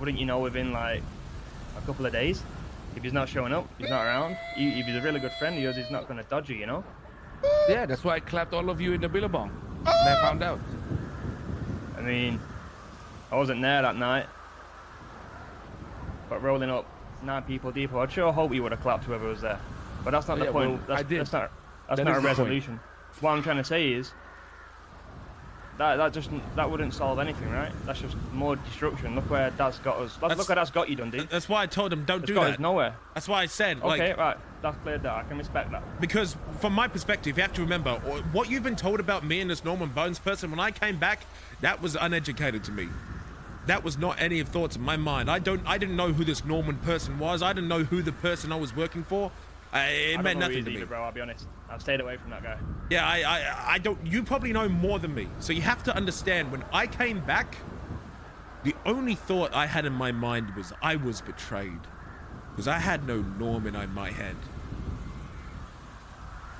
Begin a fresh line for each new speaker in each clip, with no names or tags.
wouldn't you know within like a couple of days? If he's not showing up, he's not around. If he's a really good friend of yours, he's not going to dodge you, you know?
Yeah, that's why I clapped all of you in the billabong. And I found out.
I mean, I wasn't there that night. But rolling up 9 people deep, I'd sure hope you would have clapped whoever was there. But that's not the point.
Well, I did.
That's not a resolution. What I'm trying to say is, that wouldn't solve anything, right? That's just more destruction. Look where that's got us. Look where that's got you, Dundee.
That's why I told him don't do that.
It's got us nowhere.
That's why I said,
okay, right. That's cleared that. I can respect that.
Because from my perspective, you have to remember what you've been told about me and this Norman Bones person. When I came back, that was uneducated to me. That was not any of thoughts in my mind. I didn't know who this Norman person was. I didn't know who the person I was working for. It meant nothing to me,
bro. I'll be honest. I've stayed away from that guy.
Yeah, I don't. You probably know more than me, so you have to understand. When I came back, the only thought I had in my mind was I was betrayed, because I had no Norman in my head.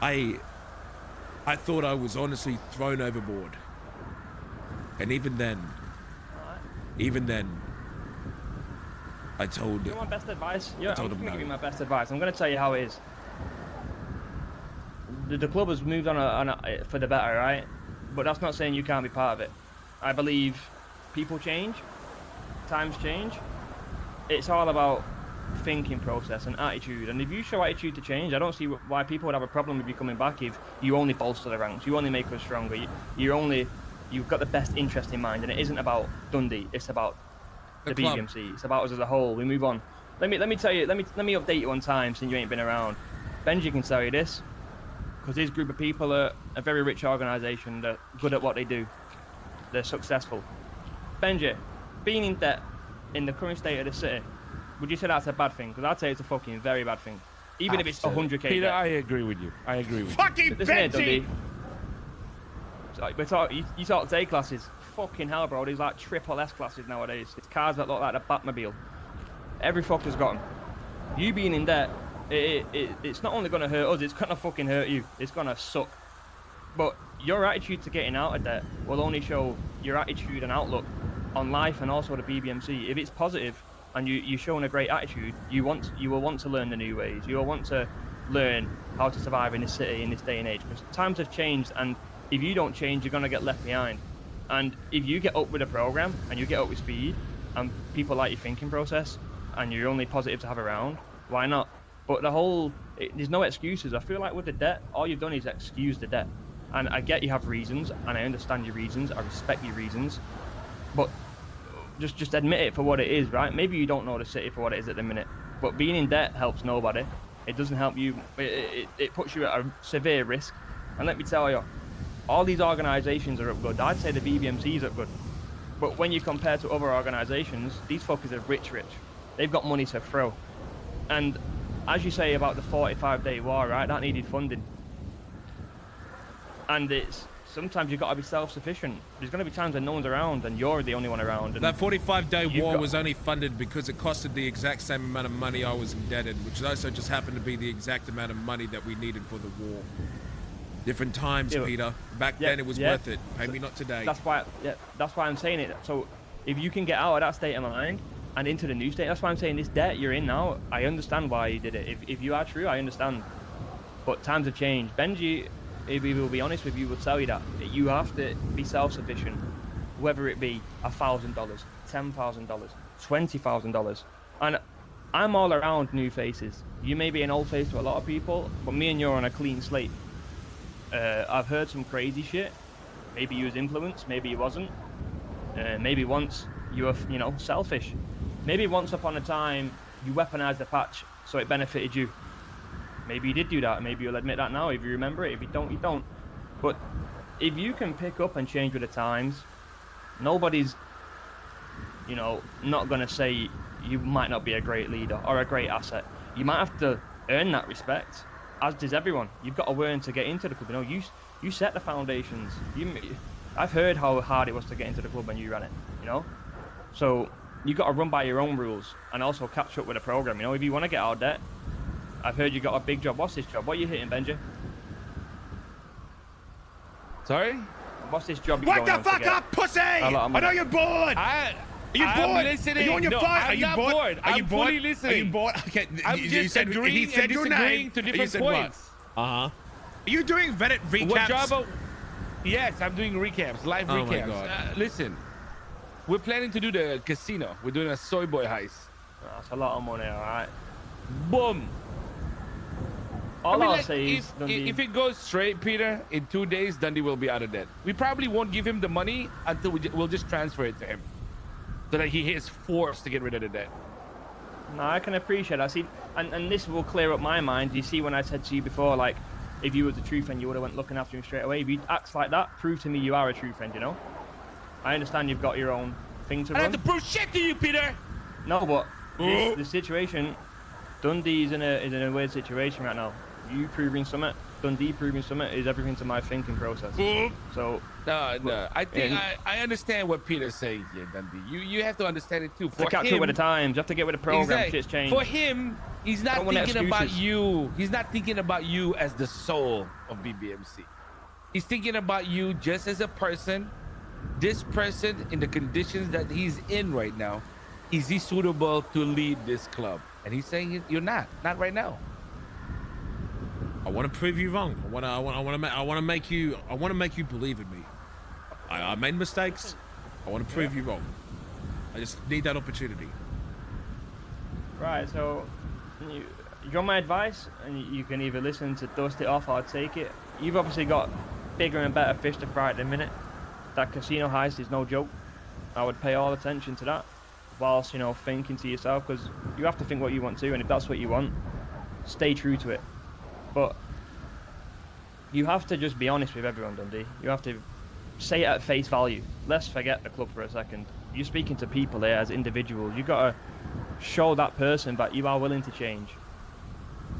I thought I was honestly thrown overboard, and even then, I told.
You want my best advice? Yeah,
I'm
going to give you my best advice. I'm going to tell you how it is. The club has moved on for the better, right? But that's not saying you can't be part of it. I believe people change, times change. It's all about thinking process and attitude. And if you show attitude to change, I don't see why people would have a problem with you coming back if you only bolster the ranks, you only make us stronger. You've got the best interest in mind, and it isn't about Dundee. It's about the BBMC. It's about us as a whole. We move on. Let me tell you. Let me update you on time since you ain't been around. Benji can tell you this, because his group of people are a very rich organisation. They're good at what they do. They're successful. Benji, being in debt in the current state of the city, would you say that's a bad thing? Because I'd say it's a fucking very bad thing. Even if it's 100k.
Peter,
debt.
I agree with you.
Fucking Benji!
You talk A classes. Fucking hell, bro. There's like triple S classes nowadays. It's cars that look like the Batmobile. Every fucker's got them. You being in debt, it's not only going to hurt us, it's going to fucking hurt you. It's going to suck. But your attitude to getting out of debt will only show your attitude and outlook on life and also the BBMC. If it's positive and you're showing a great attitude, you will want to learn the new ways. You will want to learn how to survive in this city in this day and age. Because times have changed, and if you don't change, you're going to get left behind. And if you get up with a program and you get up with speed and people like your thinking process and you're only positive to have around, why not? But there's no excuses. I feel like with the debt, all you've done is excuse the debt. And I get you have reasons, and I understand your reasons, I respect your reasons, but just admit it for what it is, right? Maybe you don't know the city for what it is at the minute, but being in debt helps nobody. It doesn't help you. It puts you at a severe risk. And let me tell you, all these organisations are up good. I'd say the BBMC's up good. But when you compare to other organisations, these fuckers are rich. They've got money to throw. And as you say about the 45-day war, right, that needed funding. And sometimes you've got to be self-sufficient. There's going to be times when no one's around and you're the only one around. And
that 45-day war was only funded because it costed the exact same amount of money I was indebted, which also just happened to be the exact amount of money that we needed for the war. Different times, Peter. Back then it was worth it. Pay me not today.
That's why I'm saying it. So if you can get out of that state of mind and into the new state, that's why I'm saying this debt you're in now, I understand why you did it. If you are true, I understand. But times have changed. Benji, if we will be honest with you, will tell you that you have to be self-sufficient, whether it be $1,000, $10,000, $20,000. And I'm all around new faces. You may be an old face to a lot of people, but me and you're on a clean slate. I've heard some crazy shit. Maybe you was influenced, maybe you wasn't. Maybe once you were, selfish. Maybe once upon a time you weaponized the patch so it benefited you. Maybe you did do that. Maybe you'll admit that now. If you remember it, if you don't, you don't. But if you can pick up and change with the times, nobody's, not gonna say you might not be a great leader or a great asset. You might have to earn that respect. As does everyone. You've got to learn to get into the club. You set the foundations. I've heard how hard it was to get into the club when you ran it. So you've got to run by your own rules and also catch up with the program. If you want to get out of debt, I've heard you got a big job. What's this job? What are you hitting, Benji?
Sorry?
What's this job?
Wake the fuck up, pussy! I know you're bored. Are you
I'm
bored?
listening.
Are you on your
No,
phone?
I'm
Are you
not
bored?
bored.
Are you
I'm
bored?
fully
Are you
listening.
bored? Okay.
I'm
you
just
said,
agreeing
he said
and
your
disagreeing
name.
to
and you
different
said
points.
What? Are you doing Reddit recaps?
What job? Yes, I'm doing recaps, live
Oh my
recaps.
God.
Listen, we're planning to do the casino. We're doing a soy boy heist.
That's a lot of money, all right.
Boom.
All
I mean,
I'll
like,
say is, Dundee,
if it goes straight, Peter, in 2 days, Dundee will be out of debt. We probably won't give him the money until we'll just transfer it to him, so that he is forced to get rid of the debt.
no, I can appreciate that. See, and this will clear up my mind. You see, when I said to you before, like, if you were the true friend, you would have went looking after him straight away. If you act like that, prove to me you are a true friend, you know? I understand you've got your own thing to
I
run.
have to prove shit to you, Peter.
No, but the situation, Dundee's in a weird situation right now. You proving something, Dundee proving something is everything to my thinking process. So
No. I think I understand what Peter's saying here, Dundee. You have to understand it too.
to catch up with the times, you have to get with the program.
Exactly.
Shit's changed.
For him, he's not
Don't want
thinking about
excuses.
you. He's not thinking about you as the soul of BBMC. He's thinking about you just as a person. This person, in the conditions that he's in right now, is he suitable to lead this club? And he's saying you're not right now.
I want to prove you wrong. I want to make you believe in me. I made mistakes. I want to prove you wrong. I just need that opportunity.
Right, so you're my advice, and you can either listen to dust it off or take it. You've obviously got bigger and better fish to fry at the minute. That casino heist is no joke. I would pay all attention to that, whilst, you know, thinking to yourself, because you have to think what you want to, and if that's what you want, stay true to it. But you have to just be honest with everyone, Dundee. You have to say it at face value. Let's forget the club for a second. You're speaking to people there as individuals. You've got to show that person that you are willing to change.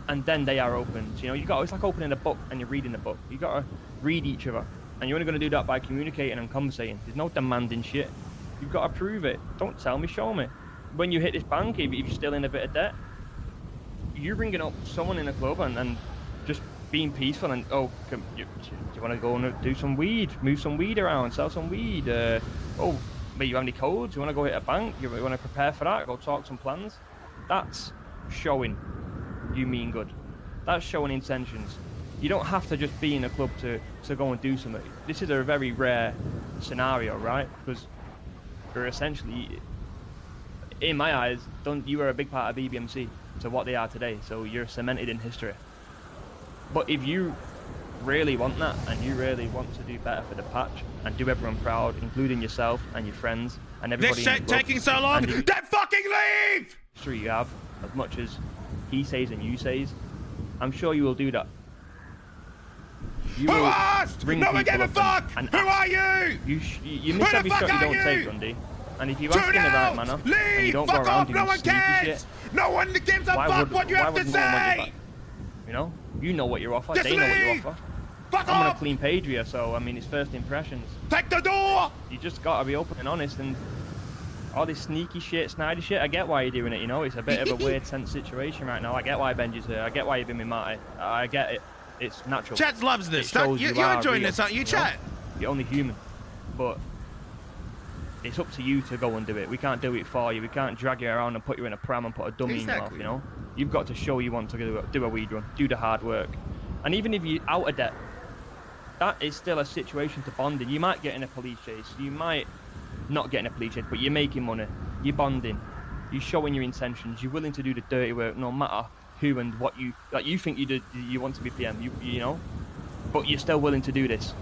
And then they are open. So, you know, it's like opening a book and you're reading the book. You got to read each other. And you're only going to do that by communicating and conversating. There's no demanding shit. You've got to prove it. Don't tell me, show me. When you hit this bank, if you're still in a bit of debt, you're ringing up someone in the club and just being peaceful and, do you want to go and do some weed, move some weed around, sell some weed? But you have any codes? You want to go hit a bank? You want to prepare for that? Go talk some plans? That's showing you mean good. That's showing intentions. You don't have to just be in a club to go and do something. This is a very rare scenario, right? Because you're essentially, in my eyes, you were a big part of BBMC to what they are today. So you're cemented in history. But if you really want that, and you really want to do better for the patch and do everyone proud, including yourself and your friends and everybody.
This shit taking so long. Then fucking leave.
Sure, you have as much as he says and you says. I'm sure you will do that. You
Who asked? No one gave a fuck. Who are you?
You miss every shot you don't take, Dundee. And if you ask in the right manner, and you don't go around doing sneaky shit,
no one gives a fuck what you have to say.
You know what you're offer.
Just
They know what you're
leave.
offer.
Fuck
I'm on a
off.
clean page here, so I mean, it's first impressions.
Take the door.
You just gotta be open and honest, and all this sneaky shit, snidey shit. I get why you're doing it. You know, it's a bit of a weird, tense situation right now. I get why Benji's here. I get why you've been with Matty. I get it. It's natural.
Chat loves this.
It shows
You're
are
enjoying
real,
this, aren't you,
know?
Chat?
You're only human, but it's up to you to go and do it. We can't do it for you. We can't drag you around and put you in a pram and put a dummy in your mouth. You know, you've got to show you want to do a weed run, do the hard work, and even if you're out of debt, that is still a situation to bond in. You might get in a police chase. You might not get in a police chase, but you're making money. You're bonding. You're showing your intentions. You're willing to do the dirty work, no matter who and what you think you do. You want to be PM. You know, but you're still willing to do this.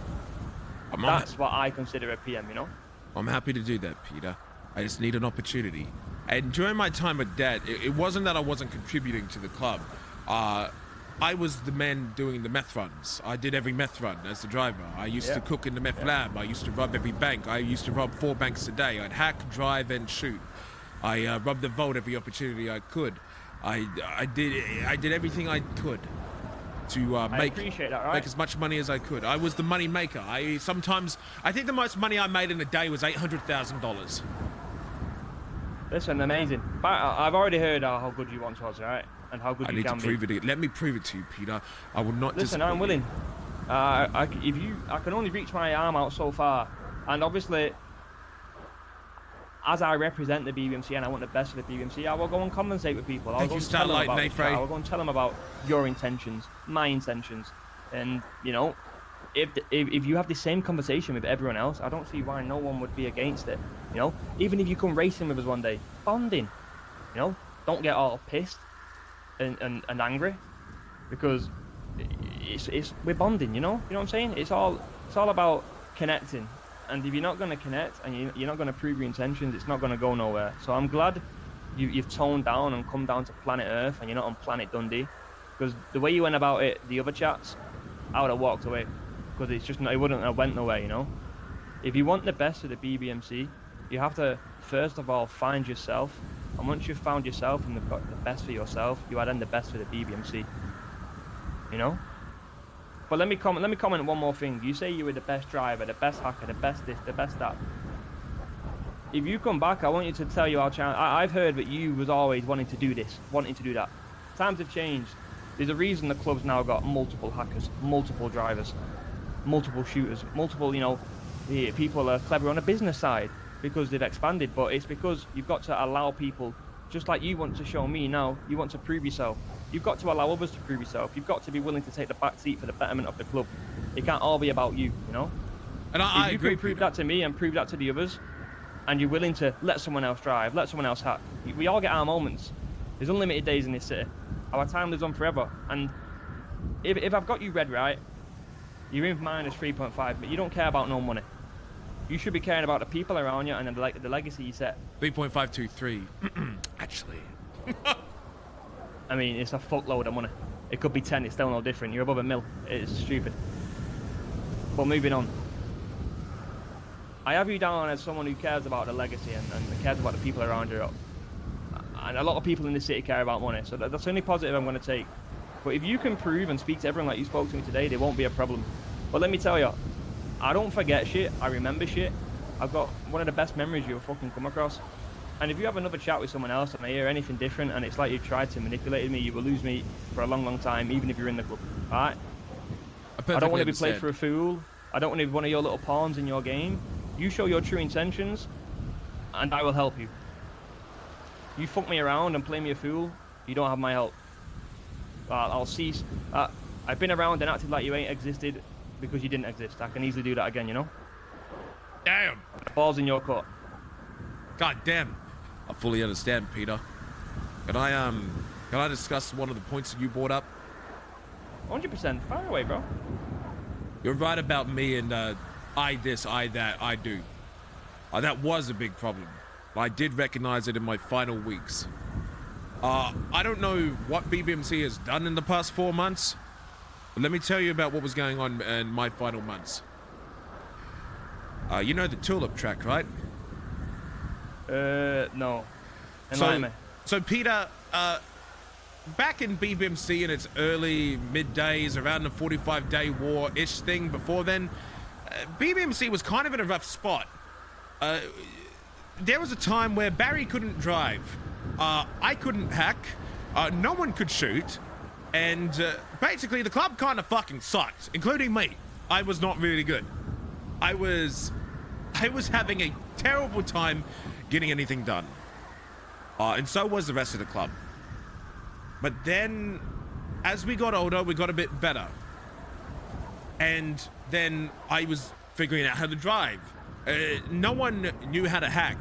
That's what I consider a PM. You know.
I'm happy to do that, Peter. I just need an opportunity. And during my time with Dad, it wasn't that I wasn't contributing to the club. I was the man doing the meth runs. I did every meth run as the driver. I used to cook in the meth lab. I used to rob every bank. I used to rob 4 banks a day. I'd hack, drive, and shoot. I robbed the vault every opportunity I could. I did everything I could to make as much money as I could. I was the money maker. I think the most money I made in a day was $800,000.
Listen, amazing. But I've already heard how good you once was, right? And how good you can be.
I need to prove it. Let me prove it to you, Peter. I will not.
Listen, I'm willing. I can only reach my arm out so far, and obviously, as I represent the BBMC and I want the best for the BBMC, I will go and compensate with people. I'll
Thank
go
you,
and tell them
Starlight
about the
Nate
chat.
Frey.
I'll go and tell them about your intentions, my intentions, and you know, if you have the same conversation with everyone else, I don't see why no one would be against it. You know, even if you come racing with us one day, bonding. You know, don't get all pissed and angry, because we're bonding. You know what I'm saying? It's all about connecting. And if you're not going to connect and you're not going to prove your intentions, it's not going to go nowhere. So I'm glad you've toned down and come down to planet Earth and you're not on planet Dundee. Because the way you went about it, the other chats, I would have walked away. Because it wouldn't have went nowhere, you know? If you want the best of the BBMC, you have to, first of all, find yourself. And once you've found yourself and you've got the best for yourself, you are then the best for the BBMC. You know? But let me comment one more thing. You say you were the best driver, the best hacker, the best this, the best that. If you come back, I want you to tell you our channel. I've heard that you was always wanting to do this, wanting to do that. Times have changed. There's a reason the club's now got multiple hackers, multiple drivers, multiple shooters, multiple, you know, people are clever on the business side because they've expanded. But it's because you've got to allow people, just like you want to show me now, you want to prove yourself. You've got to allow others to prove yourself. You've got to be willing to take the back seat for the betterment of the club. It can't all be about you, you know?
And I
if you
agree.
can prove that to me and prove that to the others, and you're willing to let someone else drive, let someone else hack, we all get our moments. There's unlimited days in this city. Our time lives on forever. And if I've got you red right, you're in minus 3.5, but you don't care about no money. You should be caring about the people around you and the legacy you set.
3.523. Actually.
I mean, it's a fuckload of money. It could be 10, it's still no different. You're above a mil. It's stupid. But moving on. I have you down as someone who cares about the legacy and cares about the people around you. And a lot of people in the city care about money, so that's the only positive I'm going to take. But if you can prove and speak to everyone like you spoke to me today, there won't be a problem. But let me tell you, I don't forget shit. I remember shit. I've got one of the best memories you'll fucking come across. And if you have another chat with someone else and they hear anything different and it's like you tried to manipulate me, you will lose me for a long, long time, even if you're in the club. Alright? I don't want to be played for a fool. I don't want to be one of your little pawns in your game. You show your true intentions, and I will help you. You fuck me around and play me a fool, you don't have my help. I'll cease. I've been around and acted like you ain't existed because you didn't exist. I can easily do that again, you know?
Damn.
The ball's in your court.
God damn. I fully understand, Peter. Can I discuss one of the points that you brought up?
100%. Fire away, bro.
You're right about me and I this, I that, I do. That was a big problem. I did recognize it in my final weeks. I don't know what BBMC has done in the past 4 months, but let me tell you about what was going on in my final months. You know the Tulip track, right?
No. Enlighten me.
So Peter, back in BBMC in its early mid-days, around the 45-day war-ish thing before then, BBMC was kind of in a rough spot. There was a time where Barry couldn't drive, I couldn't hack, no one could shoot, and basically the club kind of fucking sucked, including me. I was not really good. I was having a terrible time getting anything done. And so was the rest of the club. But then, as we got older, we got a bit better. And then I was figuring out how to drive. No one knew how to hack.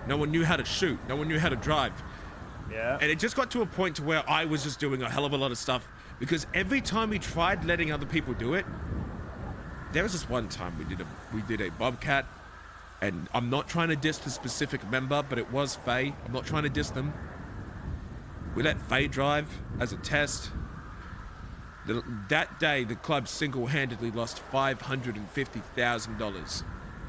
No one knew how to shoot. No one knew how to drive.
Yeah.
And it just got to a point to where I was just doing a hell of a lot of stuff, because every time we tried letting other people do it, there was this one time we did a Bobcat, and I'm not trying to diss the specific member, but it was Faye. I'm not trying to diss them. We let Faye drive as a test. That day, the club single-handedly lost $550,000,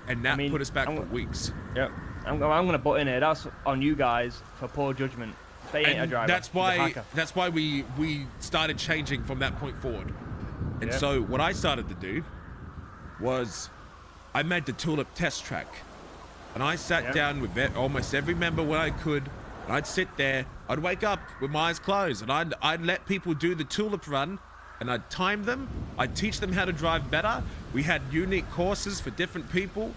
and that put us back for weeks.
Yep. I'm going to butt in here. That's on you guys for poor judgment. Faye ain't a driver.
That's why we started changing from that point forward. And so what I started to do was I made the Tulip test track, and I sat down with almost every member when I could, and I'd sit there, I'd wake up with my eyes closed, and I'd let people do the Tulip run, and I'd time them, I'd teach them how to drive better. We had unique courses for different people.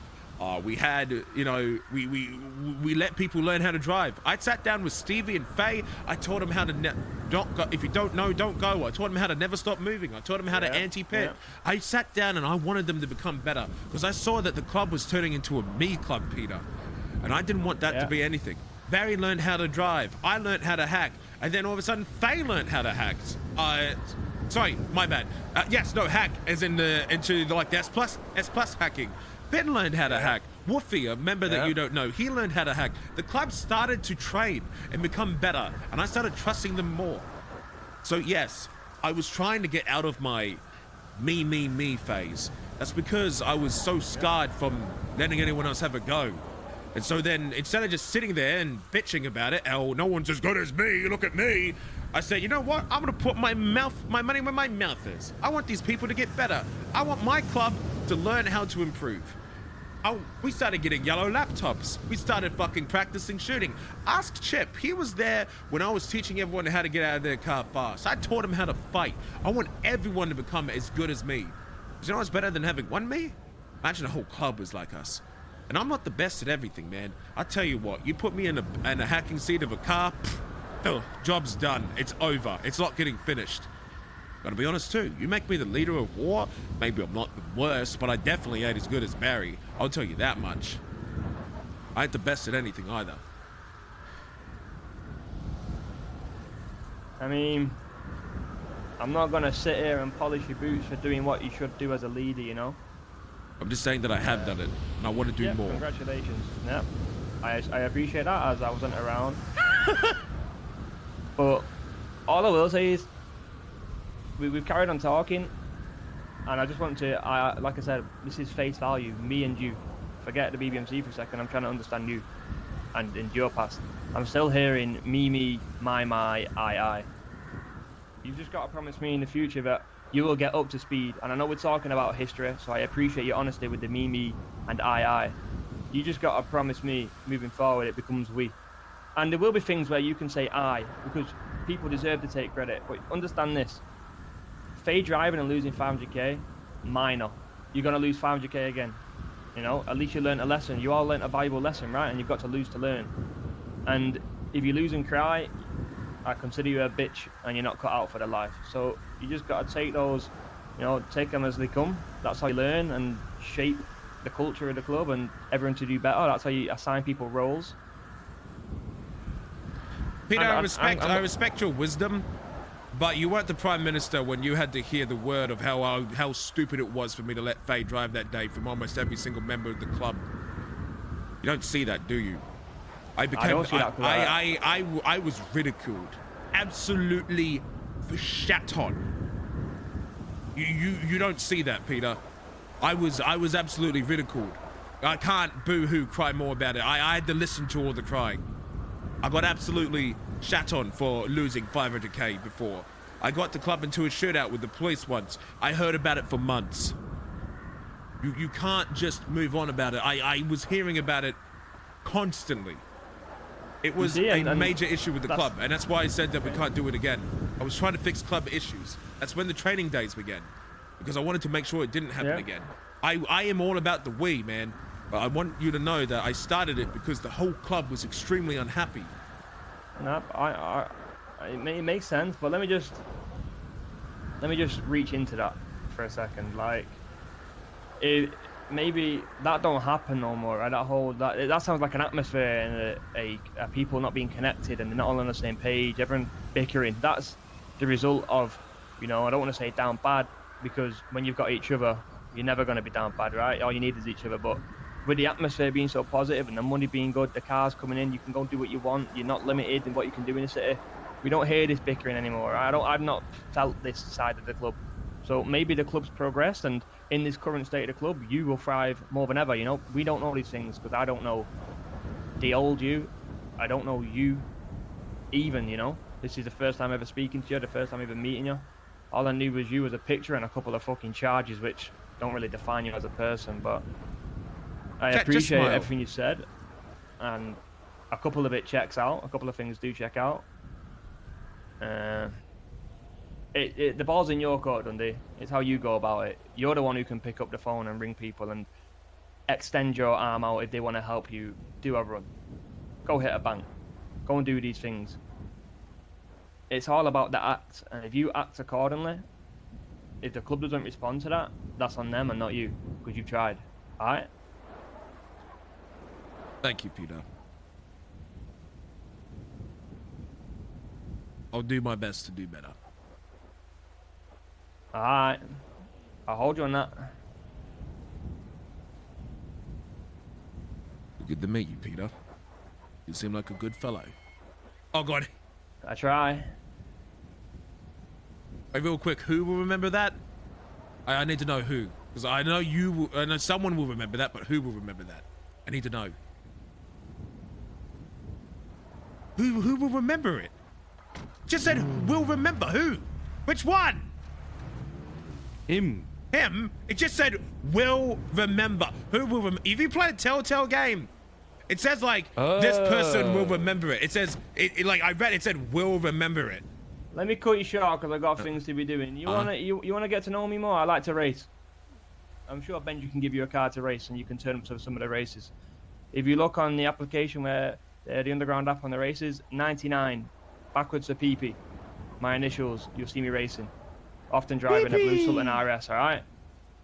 We had, you know, we let people learn how to drive. I sat down with Stevie and Faye. I taught them how to not go. If you don't know, don't go. I taught them how to never stop moving. I taught them how to anti-pit. I sat down and I wanted them to become better because I saw that the club was turning into a me club, Peter, and I didn't want that to be anything. Barry learned how to drive. I learned how to hack, and then all of a sudden, Faye learned how to hack. Sorry, my bad. Yes, no, hack as in into like the S plus hacking. Ben learned how to hack. Woofy, a member that you don't know, he learned how to hack. The club started to train and become better, and I started trusting them more. So yes, I was trying to get out of my me phase. That's because I was so scarred from letting anyone else have a go. And so then, instead of just sitting there and bitching about it, oh, no one's as good as me, look at me, I said, you know what? I'm gonna put my money where my mouth is. I want these people to get better. I want my club to learn how to improve. Oh, we started getting yellow laptops. We started fucking practicing shooting. Ask Chip. He was there when I was teaching everyone how to get out of their car fast. I taught them how to fight. I want everyone to become as good as me. You know what's better than having one me? Imagine a whole club was like us. And I'm not the best at everything, man. I tell you what, you put me in a hacking seat of a car, job's done. It's over. It's not getting finished. Gotta be honest too, you make me the leader of war, maybe I'm not the worst, but I definitely ain't as good as Barry. I'll tell you that much. I ain't the best at anything either.
I mean, I'm not gonna sit here and polish your boots for doing what you should do as a leader, you know?
I'm just saying that I have done it, and I want to do more.
Congratulations. Yeah, I appreciate that, as I wasn't around. But all I will say is, we've carried on talking, and I just want to, like I said, this is face value, me and you. Forget the BBMC for a second, I'm trying to understand you and in your past. I'm still hearing me, my, I. You've just got to promise me in the future that you will get up to speed, and I know we're talking about history, so I appreciate your honesty with the me, and I. You just got to promise me, moving forward, it becomes we. And there will be things where you can say I, because people deserve to take credit, but understand this. Faye driving and losing 500k, minor. You're going to lose 500k again. You know, at least you learned a lesson. You all learned a valuable lesson, right? And you've got to lose to learn. And if you lose and cry, I consider you a bitch and you're not cut out for the life. So you just got to take those, you know, take them as they come. That's how you learn and shape the culture of the club and everyone to do better. That's how you assign people roles.
Peter, I respect your wisdom, but you weren't the Prime Minister when you had to hear the word of how stupid it was for me to let Faye drive that day from almost every single member of the club. You don't see that, do you? I was ridiculed, absolutely shat on. You don't see that, Peter. I was absolutely ridiculed. I can't boo-hoo cry more about it. I had to listen to all the crying. I got absolutely shat on for losing 500k before. I got the club into a shootout with the police once. I heard about it for months. You can't just move on about it. I was hearing about it constantly. It was a major issue with the club, and that's why I said that we can't do it again. I was trying to fix club issues. That's when the training days began, because I wanted to make sure it didn't happen again. I am all about the we, man. But I want you to know that I started it because the whole club was extremely unhappy.
No, it makes sense, but let me just reach into that for a second. Like, maybe that don't happen no more, right? That sounds like an atmosphere and a people not being connected and they're not all on the same page, everyone bickering. That's the result of, you know, I don't want to say down bad, because when you've got each other, you're never going to be down bad, right? All you need is each other. But with the atmosphere being so positive and the money being good, the cars coming in, you can go do what you want. You're not limited in what you can do in the city. We don't hear this bickering anymore. I've not felt this side of the club. So maybe the club's progressed, and in this current state of the club, you will thrive more than ever. You know, we don't know these things because I don't know the old you. I don't know you even, you know. This is the first time ever speaking to you, the first time ever meeting you. All I knew was you as a picture and a couple of fucking charges, which don't really define you as a person, but I appreciate everything you said, and a couple of it checks out. A couple of things do check out. The ball's in your court, Dundee. It's how you go about it. You're the one who can pick up the phone and ring people, and extend your arm out if they want to help you do a run. Go hit a bank. Go and do these things. It's all about the act, and if you act accordingly, if the club doesn't respond to that, that's on them and not you, because you've tried. All right?
Thank you, Peter. I'll do my best to do better.
All right. I'll hold you on that.
Good to meet you, Peter. You seem like a good fellow. Oh, God.
I try.
Hey, real quick, who will remember that? I need to know who. Because I know you will, I know someone will remember that, but who will remember that? I need to know. Who will remember it? Just said will remember. Who? Which one?
Him.
Him? It just said will remember. Who will remember? If you play a Telltale game, it says like this person will remember it. It says it like I read it said will remember it.
Let me cut you short because I got things to be doing. You wanna get to know me more? I like to race. I'm sure Benji can give you a car to race, and you can turn up to some of the races. If you look on the application where the underground app on the races, 99 backwards to PP. My initials. You'll see me racing. Often driving a blue Sultan RS. All right.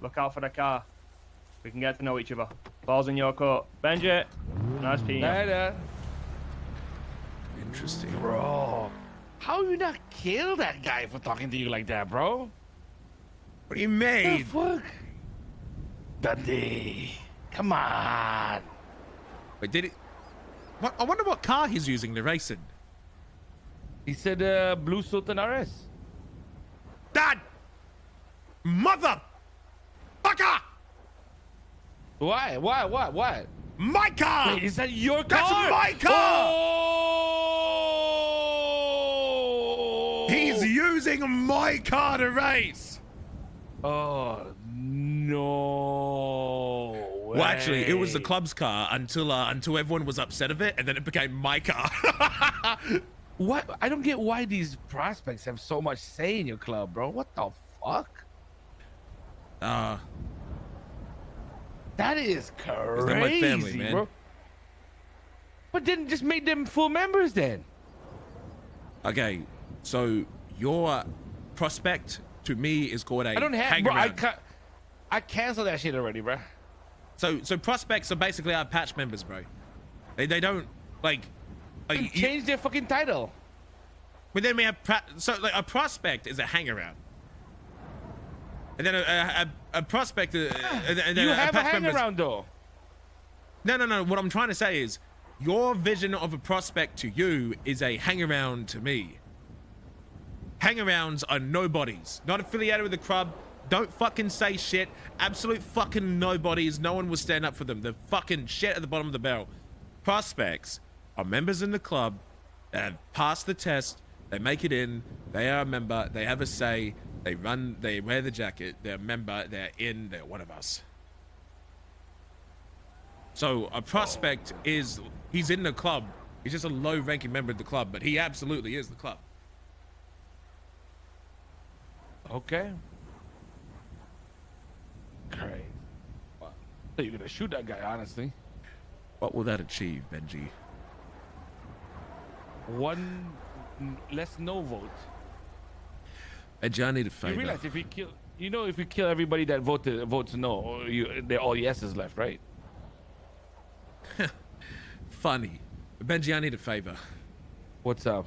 Look out for the car. We can get to know each other. Balls in your court. Benji. Nice meeting you.
Later.
Interesting.
Bro, how you not kill that guy for talking to you like that, bro?
What do you mean?
The fuck? Dundee. Come on.
Wait, did it? What? I wonder what car he's using to race in.
He said blue Sultan RS.
Dad! Mother! Fucker!
Why? What?
My car!
Wait, is that your
That's
car?
my car!
Oh!
He's using my car to race!
Oh, no way.
Well, actually, it was the club's car until everyone was upset of it, and then it became my car.
What? I don't get why these prospects have so much say in your club, bro. What the fuck?
Uh,
That is crazy,
they're my family, man.
bro. But then just make them full members then.
okay, so your prospect to me is called a
I don't have,
hang
bro.
around.
I canceled that shit already, bro.
So prospects are basically our patch members, bro. They don't like
Change their fucking title.
But then we have like a prospect is a hang around, and then a prospect. And then
You have a
patch
hang
member's-
around though.
No. What I'm trying to say is, your vision of a prospect to you is a hang around to me. Hang arounds are nobodies, not affiliated with the club. Don't fucking say shit. Absolute fucking nobodies. No one will stand up for them. They're fucking shit at the bottom of the barrel. Prospects are members in the club that have passed the test. They make it in. They are a member. They have a say. They run. They wear the jacket. They're a member. They're in. They're one of us. So a prospect he's in the club. He's just a low-ranking member of the club, but he absolutely is the club.
Okay. Great. Well, I thought you were gonna shoot that guy, honestly.
What will that achieve, Benji?
One less no vote.
Benji, I need a favor.
You realize if we kill, if we kill everybody that votes no, they're all yeses left, right?
Funny. Benji, I need a favor.
What's up?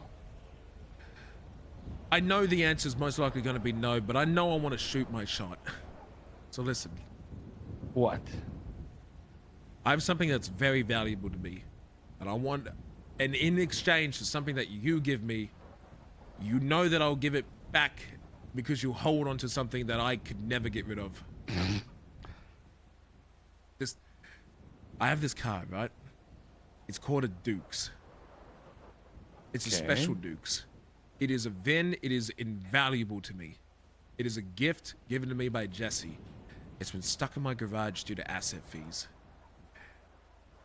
I know the answer's most likely going to be no, but I know I want to shoot my shot. So listen,
What?
I have something that's very valuable to me, and I want, and in exchange for something that you give me, you know that I'll give it back because you hold on to something that I could never get rid of. I have this car, right? It's called a Dukes. It's a special Dukes. It is a VIN. It is invaluable to me. It is a gift given to me by Jesse. It's been stuck in my garage due to asset fees.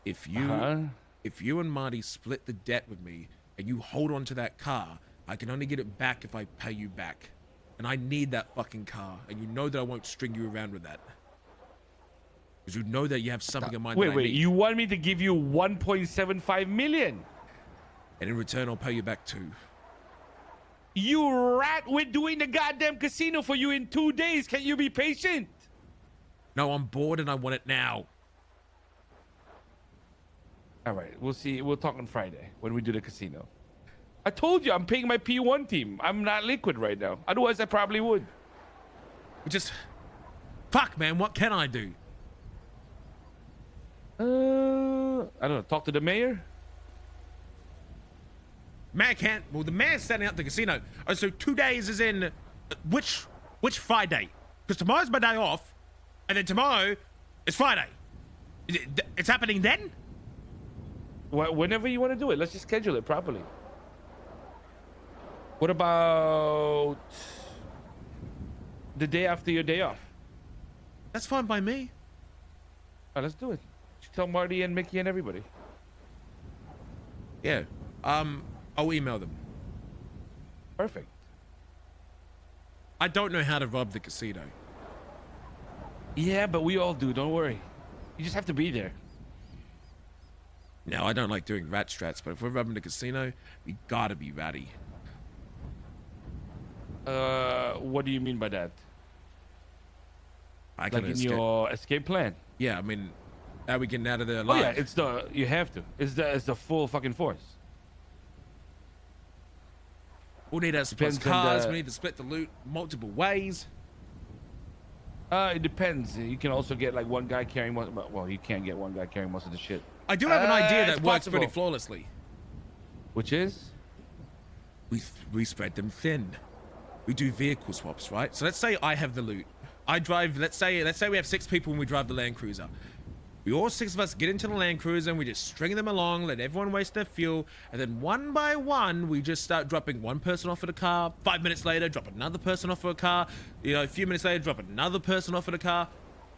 If you and Marty split the debt with me and you hold on to that car, I can only get it back if I pay you back. And I need that fucking car, and you know that I won't string you around with that. Because you know that you have something in mind.
Wait,
that I
wait.
need.
You want me to give you 1.75 million?
And in return, I'll pay you back 2.
You rat! We're doing the goddamn casino for you in 2 days. Can you be patient?
No, I'm bored and I want it now.
All right, we'll see. We'll talk on Friday when we do the casino. I told you I'm paying my P1 team. I'm not liquid right now. Otherwise, I probably would.
Just fuck, man. What can I do?
I don't know. Talk to the mayor.
Mayor can't. Well, the mayor's setting up the casino. Oh, so 2 days is in which Friday? Because tomorrow's my day off, and then tomorrow is Friday. It's happening then?
Whenever you want to do it, let's just schedule it properly. What about the day after your day off?
That's fine by me.
All right, let's do it. Tell Marty and Mickey and everybody.
Yeah. I'll email them.
Perfect.
I don't know how to rob the casino.
Yeah, but we all do. Don't worry. You just have to be there.
Now, I don't like doing rat strats, but if we're robbing the casino, we gotta be ratty.
What do you mean by that?
I can
Like in
escape.
your escape plan?
Yeah, I mean, how are we getting out of there
Oh
alive?
yeah, you have to. It's the full fucking force.
We'll need our
Depends on
cars.
the-
We need to split the loot multiple ways.
It depends. You can also get like one guy carrying most. Well, you can't get one guy carrying most of the shit.
I do have an idea
it's
that works
possible.
pretty flawlessly.
Which is?
We spread them thin. We do vehicle swaps, right? So let's say I have the loot. I drive. Let's say we have 6 people and we drive the Land Cruiser. We all 6 of us get into the Land Cruiser and we just string them along, let everyone waste their fuel, and then one by one we just start dropping one person off of the car. 5 minutes later, drop another person off of a car. You know, a few minutes later, drop another person off of the car.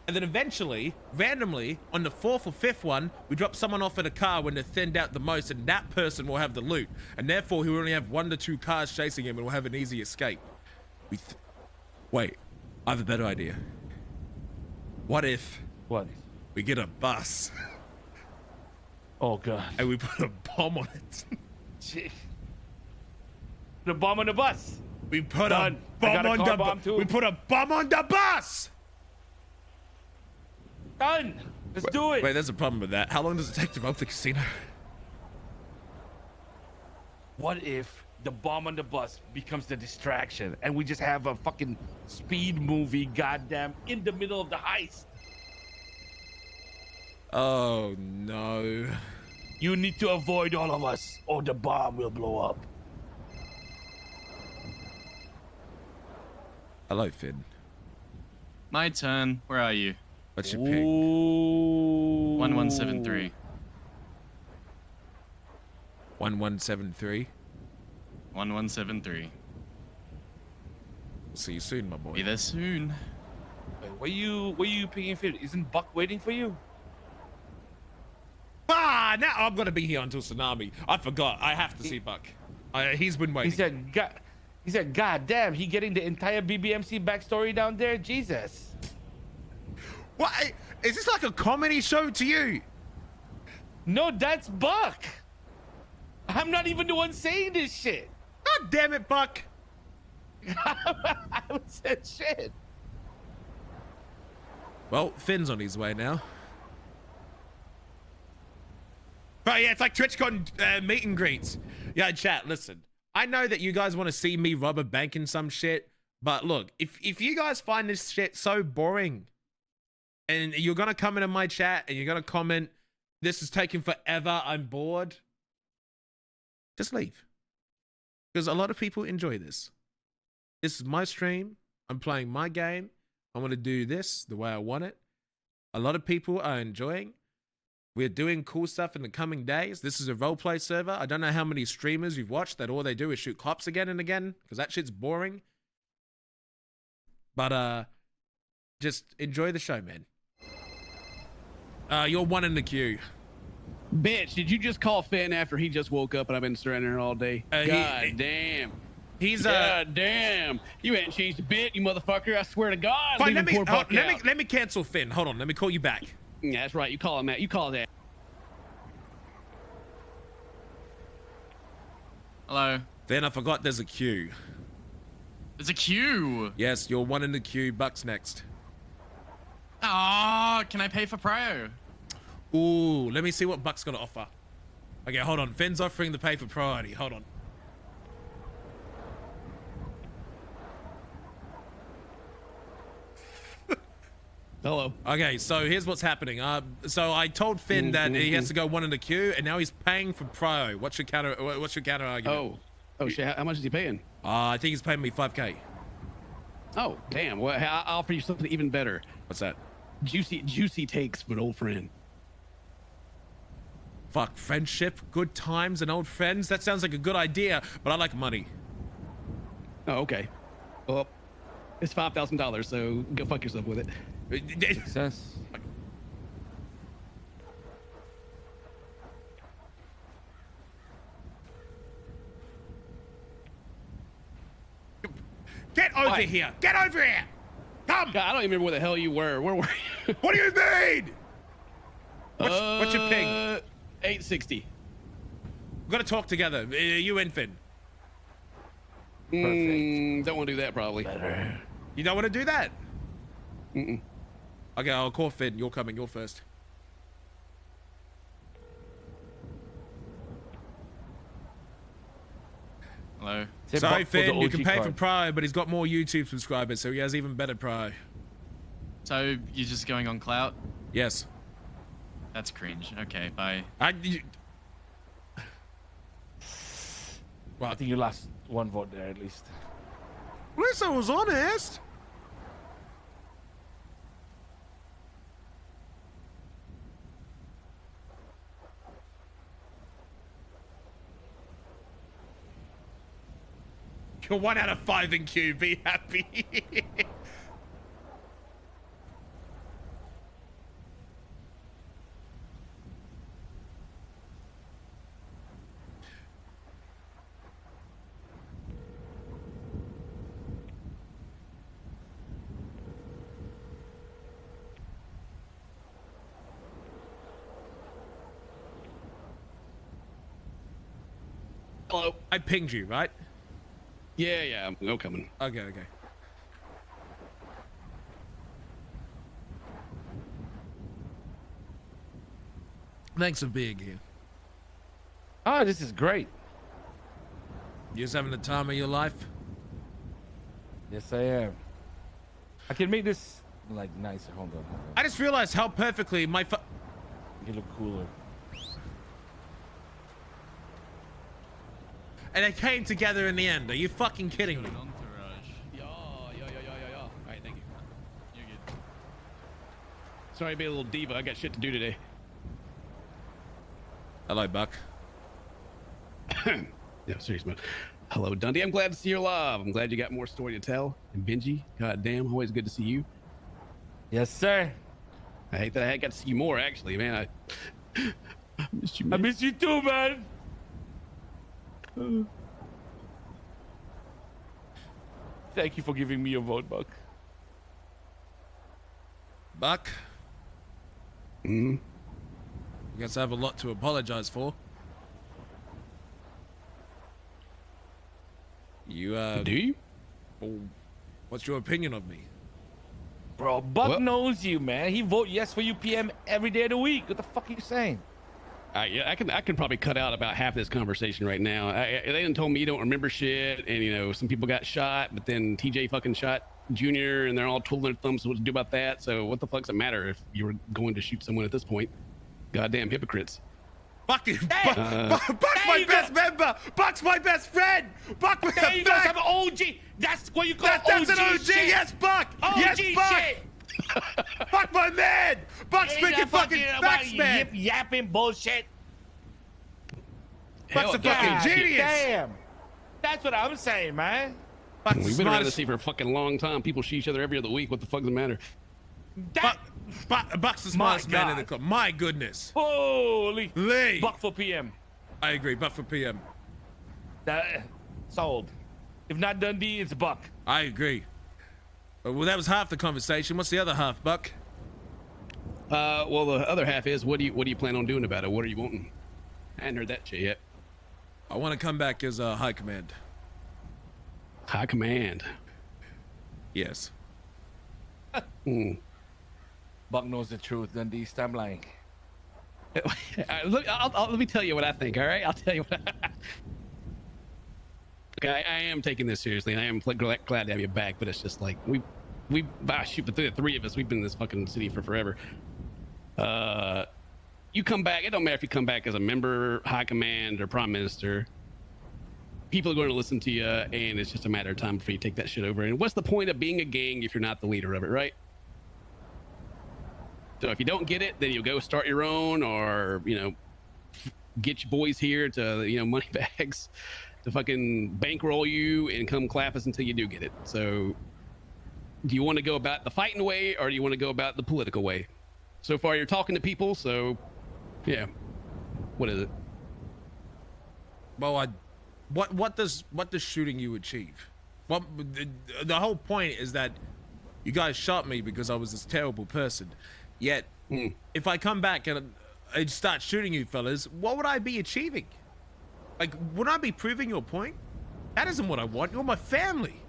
And then eventually, randomly, on the 4th or 5th one, we drop someone off at a car when they're thinned out the most, and that person will have the loot. And therefore, he will only have 1 to 2 cars chasing him and will have an easy escape. Wait, I have a better idea. What if
What?
we get a bus
Oh god.
and we put a bomb on it?
Shit. The bomb on the bus.
We put
Done.
a
I got
bomb
a
on
car
the
bomb too.
We put a bomb on the bus.
Done. Let's do it.
Wait, there's a problem with that. How long does it take to rob the casino?
What if the bomb on the bus becomes the distraction and we just have a fucking speed movie, goddamn, in the middle of the heist?
Oh no.
You need to avoid all of us or the bomb will blow up.
Hello, Finn.
My turn. Where are you?
What's your pick?
Ooh.
1173.
1173.
1173.
See you soon, my boy.
Be there soon.
Wait, where you picking Finn? Isn't Buck waiting for you?
Ah, now I'm gonna be here until tsunami. I forgot. I have to see Buck. He's been waiting.
He said, God damn, he getting the entire BBMC backstory down there? Jesus.
What? Is this like a comedy show to you?
No, that's Buck. I'm not even the one saying this shit.
God damn it, Buck.
I haven't said shit.
Well, Finn's on his way now. But yeah, it's like TwitchCon meet and greets. Yeah, chat, listen. I know that you guys want to see me rob a bank in some shit, but look, if you guys find this shit so boring, and you're gonna come into my chat and you're gonna comment, this is taking forever, I'm bored, just leave. Because a lot of people enjoy this. This is my stream. I'm playing my game. I want to do this the way I want it. A lot of people are enjoying. We're doing cool stuff in the coming days. This is a roleplay server. I don't know how many streamers you've watched that all they do is shoot cops again and again, because that shit's boring. But just enjoy the show, man. You're 1 in the queue.
Bitch, did you just call Finn after he just woke up and I've been surrendering all day?
God
damn.
He's
God damn. You ain't changed a bit, you motherfucker. I swear to God.
Fine,
leaving poor Buck out.
let me cancel Finn. Hold on, let me call you back.
Yeah, that's right. You call him that. You call that.
Hello.
Finn, I forgot there's a queue.
There's a queue.
Yes, you're one in the queue. Buck's next.
Oh, can I pay for Prio?
Ooh, let me see what Buck's got to offer. Okay, hold on. Finn's offering the pay for priority. Hold on.
Hello.
Okay, so here's what's happening. So I told Finn that he has to go one in the queue, and now he's paying for Prio. What's your counter argument?
Oh shit. How much is he paying?
I think he's paying me 5K.
Oh, damn. Well, I'll offer you something even better.
What's that?
Juicy takes from an old friend.
Fuck, friendship, good times, and old friends. That sounds like a good idea, but I like money.
Oh, okay. Well, it's $5,000, so go fuck yourself with it.
Success.
Get over here! Get over here! Come!
God, I don't even remember where the hell you were. Where were you?
What do you mean? What's your ping?
860.
We've got to talk together. You and Finn.
Don't want to do that, probably.
You don't want to do that?
Mm-mm.
Okay, I'll call Finn. You're coming. You're first.
Hello.
Sorry, Finn. You can pay for Pride, but he's got more YouTube subscribers, so he has even better Pride.
So you're just going on clout?
Yes.
That's cringe. Okay, bye.
Well, I think you lost one vote there at least.
At least I was honest. You're 1 out of 5 in Q. Be happy.
Hello.
I pinged you, right?
Yeah, I'm no coming.
Okay. Thanks for being here.
Oh, this is great.
You just having the time of your life?
Yes, I am. I can make this like nicer. Hold on.
I just realized how perfectly my
You look cooler.
and it came together in the end. Are you fucking kidding me?
Entourage.
Yo. All right, thank you.
You're good.
Sorry to be a little diva. I got shit to do today.
Hello, Buck.
Yeah, serious, man. Hello, Dundee. I'm glad to see you're alive. I'm glad you got more story to tell. And Benji, goddamn, always good to see you.
Yes, sir.
I hate that I got to see you more, actually, man. I missed you, man.
I miss you too, man. Thank you for giving me your vote, Buck.
Buck?
Mm-hmm.
I guess I have a lot to apologize for. You,
Do you?
oh, what's your opinion of me?
Bro, Buck
What?
knows you, man. He vote yes for you PM every day of the week. What the fuck are you saying?
Yeah, I can probably cut out about half this conversation right now. They didn't told me you don't remember shit, and you know some people got shot, but then TJ fucking shot Junior, and they're all twiddling their thumbs. So what to do about that? So what the fuck does it matter if you were going to shoot someone at this point? Goddamn hypocrites.
Buck's my best member! Buck's my best friend! Buck with
There
the
you go, some
back!
OG. That's what you call
That's
OG
an OG!
shit.
Yes, Buck!
OG
Yes, Buck!
shit.
Buck, my man! Buck's
Ain't
speaking
that
fucking facts, man!
Yip yapping bullshit.
Buck's a
Hell,
fucking
God
genius!
Damn. That's what I'm saying, man.
Buck's the
We've been around
smartest.
this scene for a fucking long time. People shoot each other every other week. What the fuck does it matter?
That,
Buck's the smartest man in the
God.
club. My goodness.
holy.
Lee!
Buck for PM.
I agree, Buck for PM.
That, sold. If not Dundee, it's Buck.
I agree. Well, that was half the conversation. What's the other half, Buck?
Well, the other half is what do you plan on doing about it? What are you wanting? I hadn't heard that shit yet.
I want to come back as High Command.
High command.
Yes.
Buck knows the truth. Dundee, stop lying.
Let me tell you what I think. All right, I'll tell you what. Okay, I am taking this seriously, and I am glad to have you back. But it's just like shoot, the three of us, we've been in this fucking city for forever. You come back. It don't matter if you come back as a member, high command, or prime minister. People are going to listen to you, and it's just a matter of time before you take that shit over. And what's the point of being a gang if you're not the leader of it, right? So if you don't get it, then you'll go start your own, or get your boys here to money bags to fucking bankroll you and come clap us until you do get it. So do you want to go about the fighting way, or do you want to go about the political way? So far you're talking to people, so yeah. What is it?
Well, what does shooting you achieve? Well, the whole point is that you guys shot me because I was this terrible person. Yet, if I come back and I start shooting you fellas, what would I be achieving? Like, would I be proving your point? That isn't what I want. You're my family.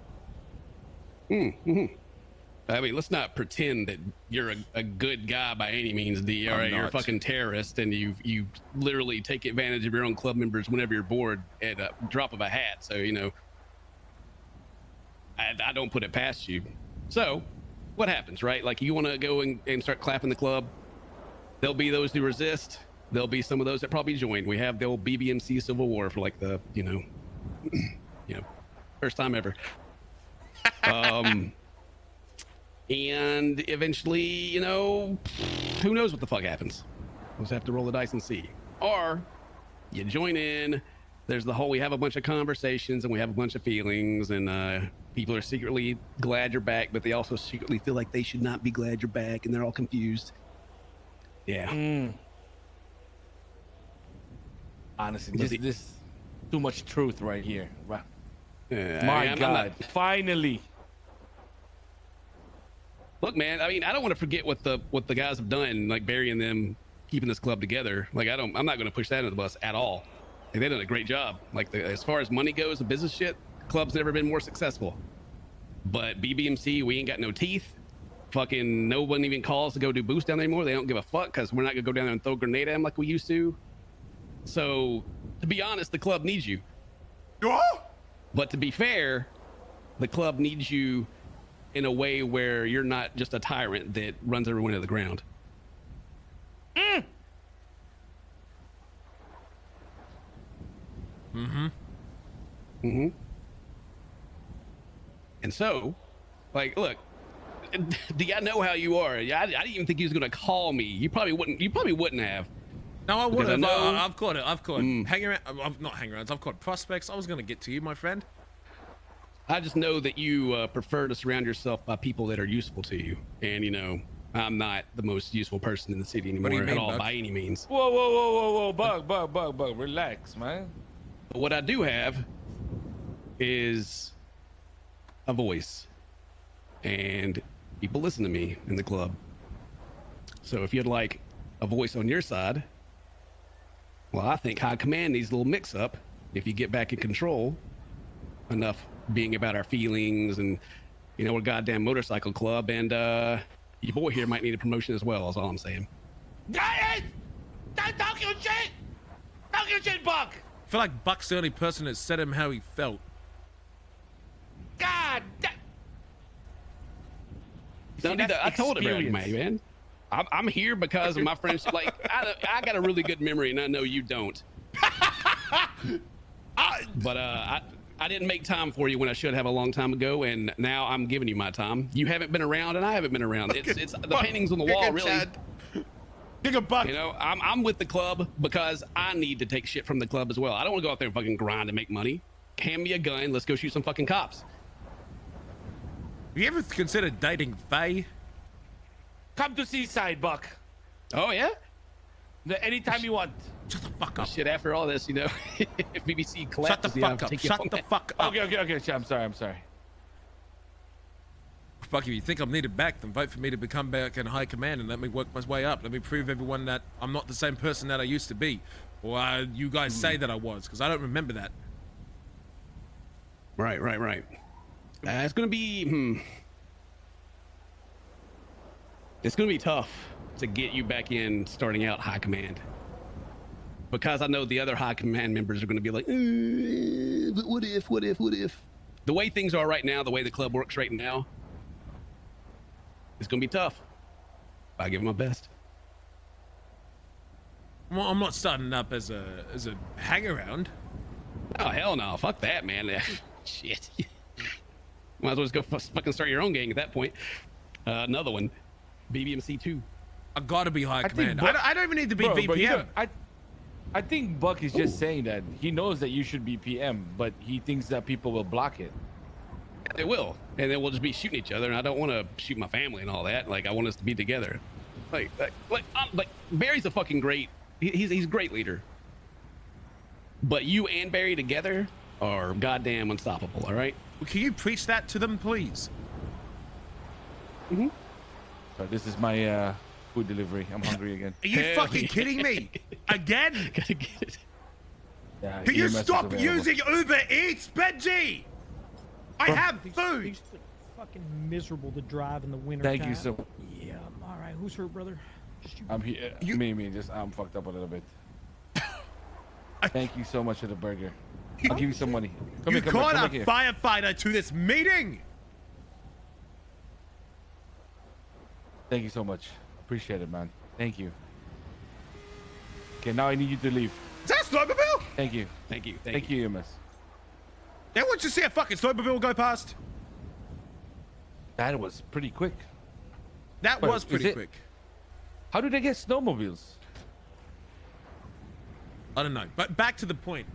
I mean, let's not pretend that you're a good guy by any means, D. All right, you're a fucking terrorist, and you literally take advantage of your own club members whenever you're bored at a drop of a hat. So I don't put it past you. So what happens, right? Like, you want to go and start clapping the club. There'll be those who resist. There'll be some of those that probably join. We have the old BBMC Civil War for like the first time ever. And eventually, who knows what the fuck happens? We'll just have to roll the dice and see. Or you join in. There's the whole, we have a bunch of conversations and we have a bunch of feelings, and people are secretly glad you're back, but they also secretly feel like they should not be glad you're back, and they're all confused. Yeah.
Honestly, this too much truth right here. Right.
My
God, I'm not... finally.
Look, man, I mean, I don't want to forget what the guys have done, like burying them, keeping this club together. Like, I'm not going to push that under the bus at all. Like, they've done a great job. Like, as far as money goes, the business shit, club's never been more successful. But BBMC, we ain't got no teeth. Fucking no one even calls to go do boost down there anymore. They don't give a fuck because we're not gonna go down there and throw a grenade at them like we used to. So, to be honest, the club needs you. But to be fair, the club needs you in a way where you're not just a tyrant that runs everyone to the ground. And so, like, look, do y'all know how you are? I didn't even think he was gonna call me. You probably wouldn't have.
No, I would have. I've caught it.
Hang
around. I've not hang arounds. I've caught prospects. I was gonna get to you, my friend.
I just know that you prefer to surround yourself by people that are useful to you, and I'm not the most useful person in the city anymore at all, by any means.
Whoa, Bug, relax, man.
But what I do have is a voice, and people listen to me in the club. So if you'd like a voice on your side, well, I think High Command needs a little mix-up. If you get back in control, enough being about our feelings, and we're a goddamn motorcycle club, and your boy here might need a promotion as well. Is all I'm saying.
Got it! Don't talk your shit! Talk your shit, Buck!
I feel like Buck's the only person that said him how he felt.
God damn!
I told him, man. I'm here because of my friends. Like, I got a really good memory, and I know you don't. But I didn't make time for you when I should have a long time ago, and now I'm giving you my time. You haven't been around, and I haven't been around. It's the paintings on the wall, really.
Take a buck.
I'm with the club because I need to take shit from the club as well. I don't want to go out there and fucking grind and make money. Hand me a gun. Let's go shoot some fucking cops.
Have you ever considered dating Faye?
Come to Seaside, Buck.
Oh, yeah?
Anytime you want.
Shut the fuck up.
Shit, after all this, you know, if BBC collapses,
Shut the
yeah,
fuck
I'll
up.
take you
Shut
on
the
that.
fuck up.
Okay. Shit, I'm sorry.
Fuck, if you think I'm needed back, then vote for me to become back in high command and let me work my way up. Let me prove everyone that I'm not the same person that I used to be. Or you guys say that I was, because I don't remember that.
Right. It's gonna be. It's gonna be tough to get you back in starting out high command, because I know the other high command members are gonna be like, but what if? The way things are right now, the way the club works right now, it's gonna be tough. I give it my best.
Well, I'm not starting up as a hang around.
Oh hell no! Fuck that, man. Shit. Might as well just go fucking start your own gang at that point. Another one, BBMC 2.
I gotta be high command.
Buck-
I don't even need to be
Bro,
VPM.
you know, I think Buck is just saying that he knows that you should be PM, but he thinks that people will block it.
They will, and then we'll just be shooting each other. And I don't want to shoot my family and all that. Like, I want us to be together. Like Barry's a fucking great. He's a great leader. But you and Barry together are goddamn unstoppable. All right.
Can you preach that to them, please?
So this is my food delivery. I'm hungry again.
Are you
Hell
fucking
yeah.
kidding me? Again?
Gotta get it.
Yeah,
Can you
EMS is
stop
available.
using Uber Eats, Benji? I have food.
It's fucking miserable to drive in the winter.
Thank you so.
Yeah, all right. Who's hurt, brother? Just you.
I'm here.
You-
Me. Just I'm fucked up a little bit. Thank you so much for the burger. I'll give you some money. Come
You
here, come
called
back
a
here.
firefighter to this meeting.
Thank you so much. Appreciate it, man. Thank you. Okay, now I need you to leave.
Is that a snowmobile?
Thank you.
Thank you.
Thank you, EMS.
Now, once you see a fucking snowmobile go past,
That was pretty quick.
that
Wait,
was
is
pretty
it-
quick.
How did they get snowmobiles?
I don't know. But back to the point.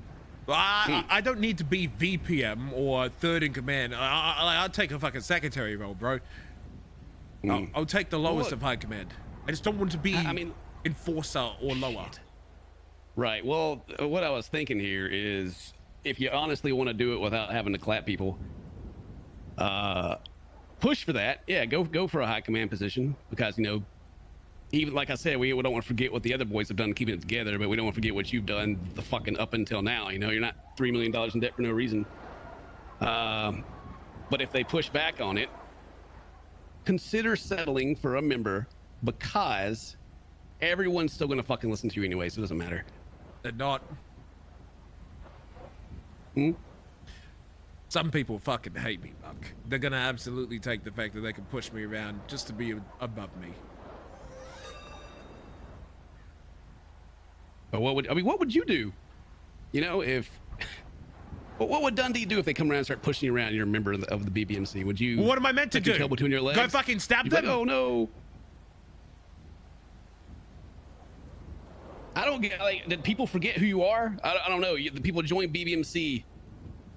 I don't need to be VPM or third in command. I'll take a fucking secretary role, bro. I'll take the lowest
look.
of high command. I just don't want to be
I mean,
enforcer or lower.
Shit. Right. Well, what I was thinking here is, if you honestly want to do it without having to clap people, push for that. Yeah, go for a high command position, because, you know, even like I said, we don't want to forget what the other boys have done keeping it together, but we don't want to forget what you've done the fucking up until now. You know, you're not $3 million in debt for no reason. But if they push back on it, consider settling for a member, because everyone's still going to fucking listen to you anyway, so it doesn't matter.
They're not. Some people fucking hate me, Buck. They're gonna absolutely take the fact that they can push me around just to be above me.
But what would you do? You know, if what would Dundee do if they come around and start pushing you around? You're a member of the BBMC. Would you?
What am I meant to
tuck your
do?
tail between your legs?
Go fucking stab
You'd be
them?
like, oh no! I don't get. Like, did people forget who you are? I don't know. The people join BBMC,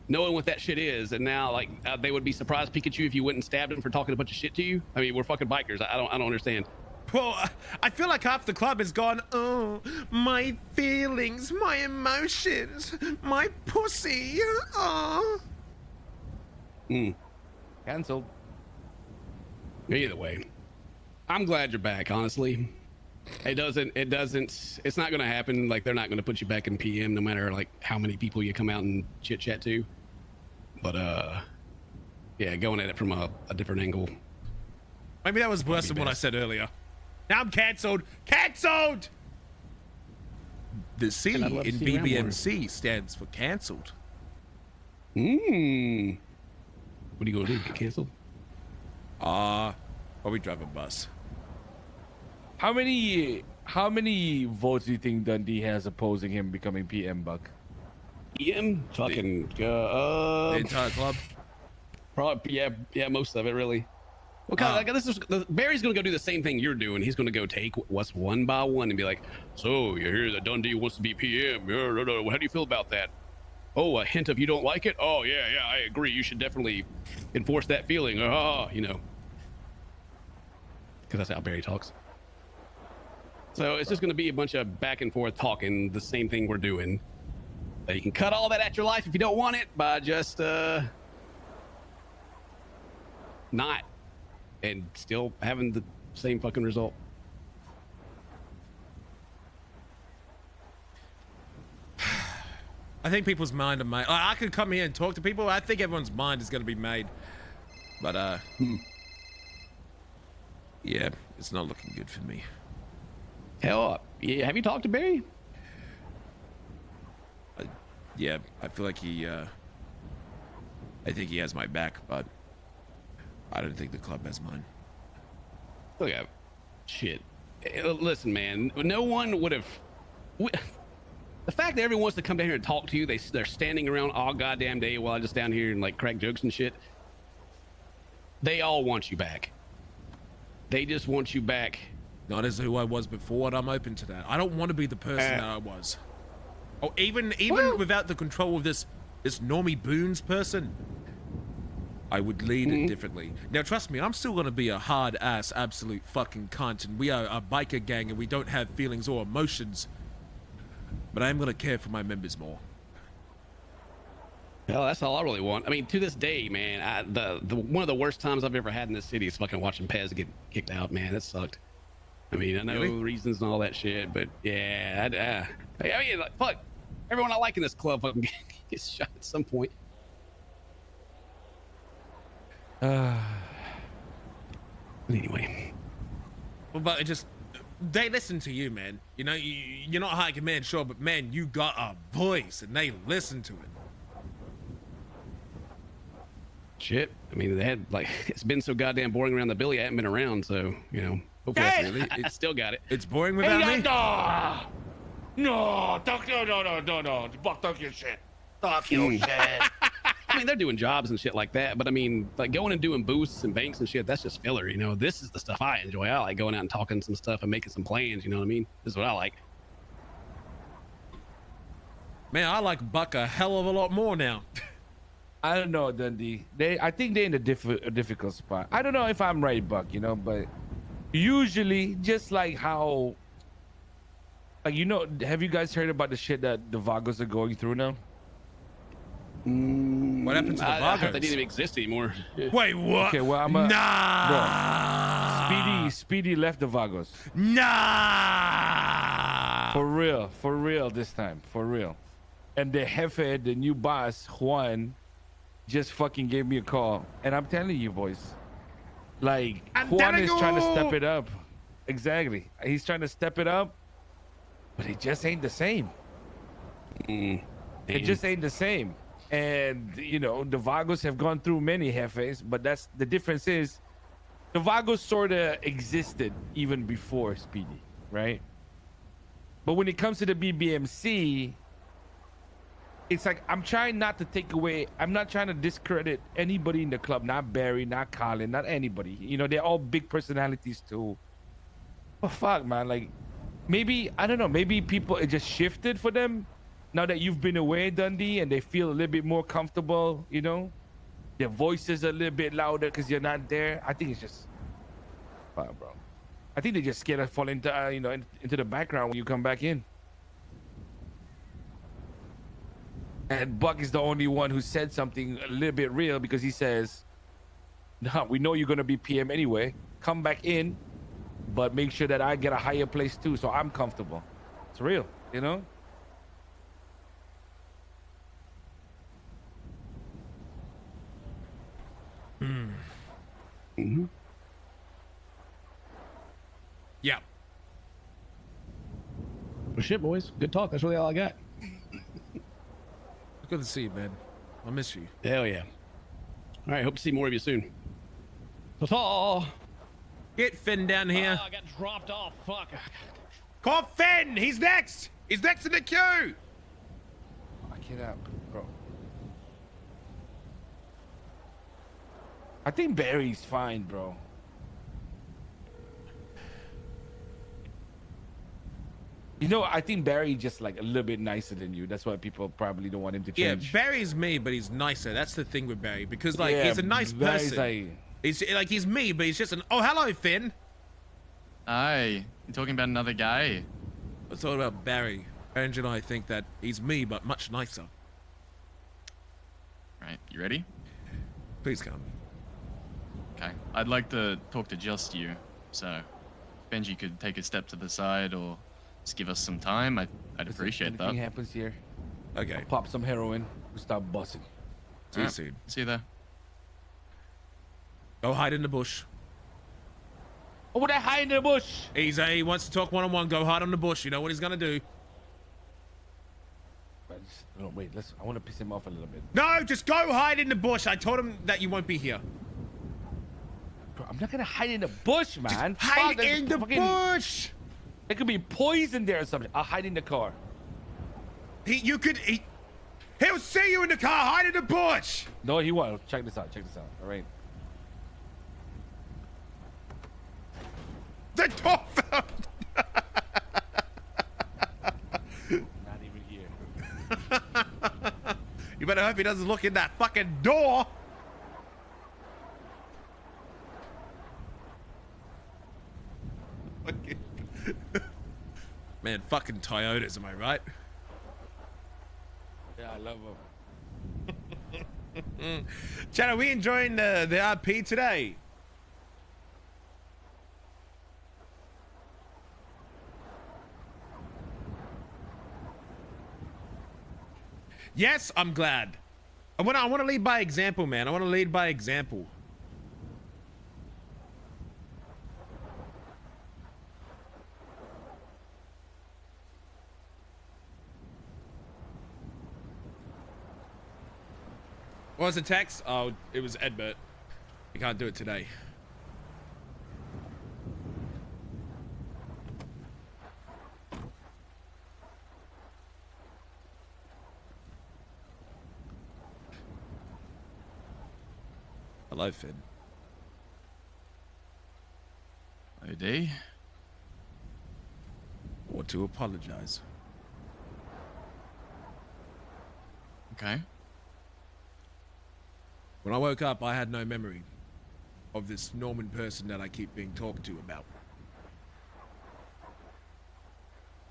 knowing what that shit is, and now like they would be surprised, Pikachu, if you went and stabbed them for talking a bunch of shit to you. I mean, we're fucking bikers. I don't understand.
Well, I feel like half the club is gone, oh, my feelings, my emotions, my pussy, oh.
Cancelled.
Either way, I'm glad you're back. Honestly, it's not gonna happen. Like, they're not gonna put you back in PM, no matter like how many people you come out and chit chat to. But yeah, going at it from a different angle.
Maybe that was worse than what I said earlier. Now I'm cancelled. Cancelled! The C
And I'd love to
in
see you around more.
BBMC stands for cancelled.
What are you gonna do? Get canceled?
Probably drive a bus.
How many votes do you think Dundee has opposing him becoming PM, Buck?
PM? Fucking
The entire club.
probably yeah, most of it really. Well, kind of, Barry's gonna go do the same thing you're doing. He's gonna go take what's one by one and be like, "So you hear that Dundee wants to be PM? How do you feel about that? Oh, a hint of you don't like it? Oh yeah, I agree. You should definitely enforce that feeling. You know, because that's how Barry talks." So it's just going to be a bunch of back and forth talking, the same thing we're doing. You can cut all that at your life if you don't want it by just not, and still having the same fucking result.
I think people's mind are made. I could come here and talk to people. I think everyone's mind is going to be made. But, yeah, it's not looking good for me.
Hell, yeah, have you talked to Barry?
Yeah, I feel like I think he has my back, but I don't think the club has mine.
Look at shit. Listen, man, no one would have. The fact that everyone wants to come down here and talk to you, they're standing around all goddamn day while I just down here and like crack jokes and shit. They all want you back. They just want you back.
Not as who I was before, and I'm open to that. I don't want to be the person that I was. Oh, even without the control of this normie Boons person, I would lead it differently. Now, trust me, I'm still going to be a hard-ass, absolute fucking cunt, and we are a biker gang, and we don't have feelings or emotions. But I am going to care for my members more.
Hell, that's all I really want. I mean, to this day, man, the one of the worst times I've ever had in this city is fucking watching Pez get kicked out, man. That sucked. I mean, I know reasons and all that shit, but yeah, I mean, like, fuck. Everyone I like in this club fucking gets shot at some point. Anyway.
Well, but it just, they listen to you, man. You know, you're not a high command, sure, but man, you got a voice, and they listen to it.
Shit. I mean, they had, like, it's been so goddamn boring around the Billy. I haven't been around, so, you know, hopefully I still got it.
It's boring without me?
No, talk your shit. Talk your shit.
I mean, they're doing jobs and shit like that, but I mean, like going and doing boosts and banks and shit, that's just filler, you know? This is the stuff I enjoy. I like going out and talking some stuff and making some plans, you know what I mean? This is what I like.
Man, I like Buck a hell of a lot more now.
I don't know, Dundee. I think they're in a difficult spot. I don't know if I'm right, Buck, you know, but usually, just like how, like, you know, have you guys heard about the shit that the Vagos are going through now?
What happened to the
I thought
Vagos?
they didn't even exist anymore.
Wait, what?
Okay, well,
Nah.
Bro, Speedy left the Vagos.
Nah.
For real this time, for real. And the Jefe, the new boss, Juan, just fucking gave me a call. And I'm telling you, boys, like, Juan is trying to step it up. Exactly. He's trying to step it up, but it just ain't the same. It just ain't the same. And, you know, the Vagos have gone through many Jefes, but that's the difference is the Vagos sort of existed even before Speedy, right? But when it comes to the BBMC, it's like I'm trying not to take away. I'm not trying to discredit anybody in the club. Not Barry, not Colin, not anybody. You know, they're all big personalities too. But fuck, man. Like, maybe, I don't know. Maybe people, it just shifted for them now that you've been away, Dundee, and they feel a little bit more comfortable, you know? Their voices are a little bit louder because you're not there. I think it's just, fuck, bro. I think they just scared to fall into, you know, into the background when you come back in. And Buck is the only one who said something a little bit real because he says, nah, we know you're going to be PM anyway. Come back in, but make sure that I get a higher place too, so I'm comfortable. It's real, you know?
Yeah.
Well, shit, boys. Good talk. That's really all I got.
Good to see you, man. I miss you.
Hell yeah. All right. Hope to see more of you soon. Ta-ta.
Get Finn down here.
I got dropped off. Fuck.
Call Finn. He's next. He's next in the queue.
I can't, bro. I think Barry's fine, bro. You know, I think Barry just like a little bit nicer than you. That's why people probably don't want him to change.
Yeah, Barry's me, but he's nicer. That's the thing with Barry, because like
Yeah,
he's a nice
Barry's
person. He's me, but he's just an. Oh, hello, Finn.
Hi. You talking about another guy?
It's all about Barry. Ange and I think that he's me, but much nicer.
Right, you ready?
Please come.
Okay. I'd like to talk to just you. So, Benji could take a step to the side or just give us some time. I'd appreciate that.
Anything happens here,
Okay.
pop some heroin, we start busting.
See you
Alright,
soon.
See you there.
Go hide in the bush.
Oh, would I hide in the bush?
He wants to talk one-on-one. Go hide on the bush. You know what he's gonna do.
No, wait, I want to piss him off a little bit.
No, just go hide in the bush. I told him that you won't be here.
Bro, I'm not gonna hide in the bush, man.
Hide
Fuck,
in the bush.
There could be poison there or something. I'll hide in the car.
He'll see you in the car. Hide in the bush.
No, he won't. Check this out. All right.
The door fell.
Not even here.
You better hope he doesn't look in that fucking door. Man, fucking Toyotas, am I right?
Yeah, I love him.
Chad, are we enjoying the RP today? Yes, I'm glad. I want to lead by example, man. I want to lead by example. What was the text? Oh, it was Edbert. You can't do it today. Hello, Finn.
OD?
I want to apologize.
Okay.
When I woke up, I had no memory of this Norman person that I keep being talked to about.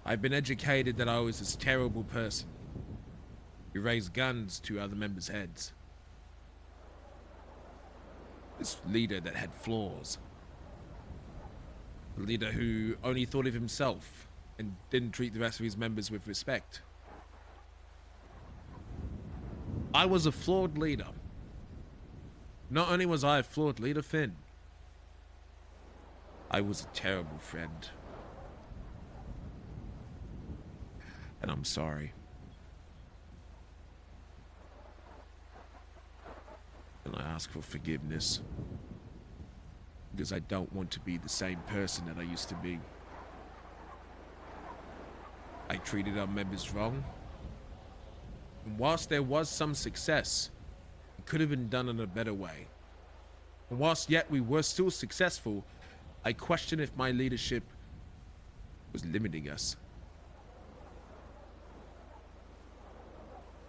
I've been educated that I was this terrible person who raised guns to other members' heads. This leader that had flaws. A leader who only thought of himself and didn't treat the rest of his members with respect. I was a flawed leader. Not only was I a flawed leader, Finn, I was a terrible friend. And I'm sorry. And I ask for forgiveness. Because I don't want to be the same person that I used to be. I treated our members wrong. And whilst there was some success, it could have been done in a better way. And whilst yet we were still successful, I question if my leadership was limiting us.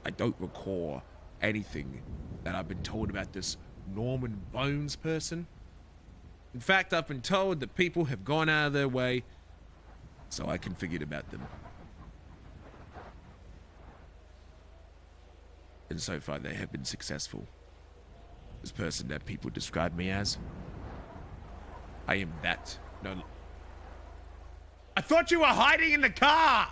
I don't recall anything that I've been told about this Norman Bones person. In fact, I've been told that people have gone out of their way so I can forget about them. And so far they have been successful. This person that people describe me as, I am that. No. I thought you were hiding in the car!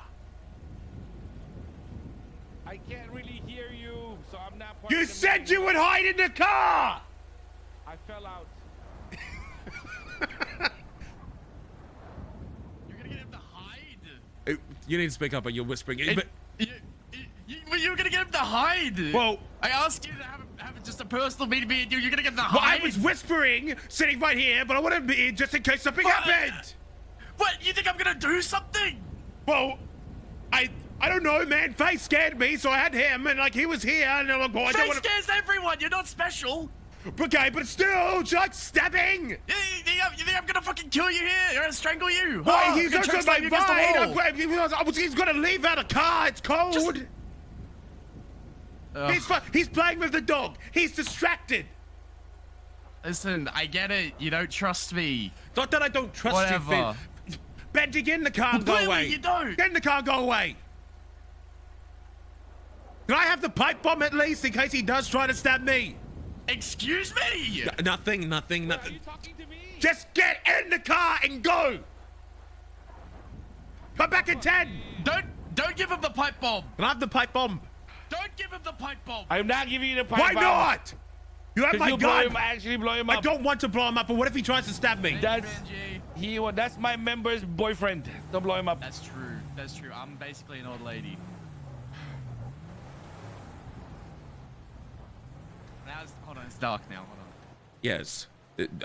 I can't really hear you, so I'm not part
You
of the
said
meeting.
you would hide in the car!
I fell out.
You're gonna get him to hide.
You need to speak up or you're whispering.
Hey,
But,
you're gonna get him to hide.
well,
I asked you to have just a personal meeting with me and you're gonna get him to
well, I
hide.
was whispering, sitting right here, but I want to be here just in case something
But-
happened!
What? You think I'm gonna do something?
Well, I don't know, man. Faye scared me, so I had him, and like he was here, and I'm like, boy, I don't
Faye
want to.
scares everyone. You're not special.
Okay, but still, it's like stabbing.
You think I'm gonna fucking kill you here or strangle you?
Why?
Oh,
He's
gonna
also
choke
my
slam you against the wall.
bite. He's gonna leave out a car. It's cold.
Just-
He's playing with the dog. He's distracted.
Listen, I get it. You don't trust me.
Not that I don't trust you,
Whatever.
Finn. Benji, get in the car and go
Clearly
away.
you don't.
Get in the car and go away. Can I have the pipe bomb at least in case he does try to stab me?
Excuse me.
Nothing.
Are you talking to me?
Just get in the car and go. Come back in 10.
Don't give him the pipe bomb.
Can I have the pipe bomb?
Don't give him the pipe bomb.
I'm not giving you the pipe
Why
bomb.
not? You have my
Because you blow
gun.
him, actually blow him
I
up.
don't want to blow him up, but what if he tries to stab me?
That's my member's boyfriend. Don't blow him up.
That's true. That's true. I'm basically an old lady. Hold on, it's dark now. Hold on.
Yes.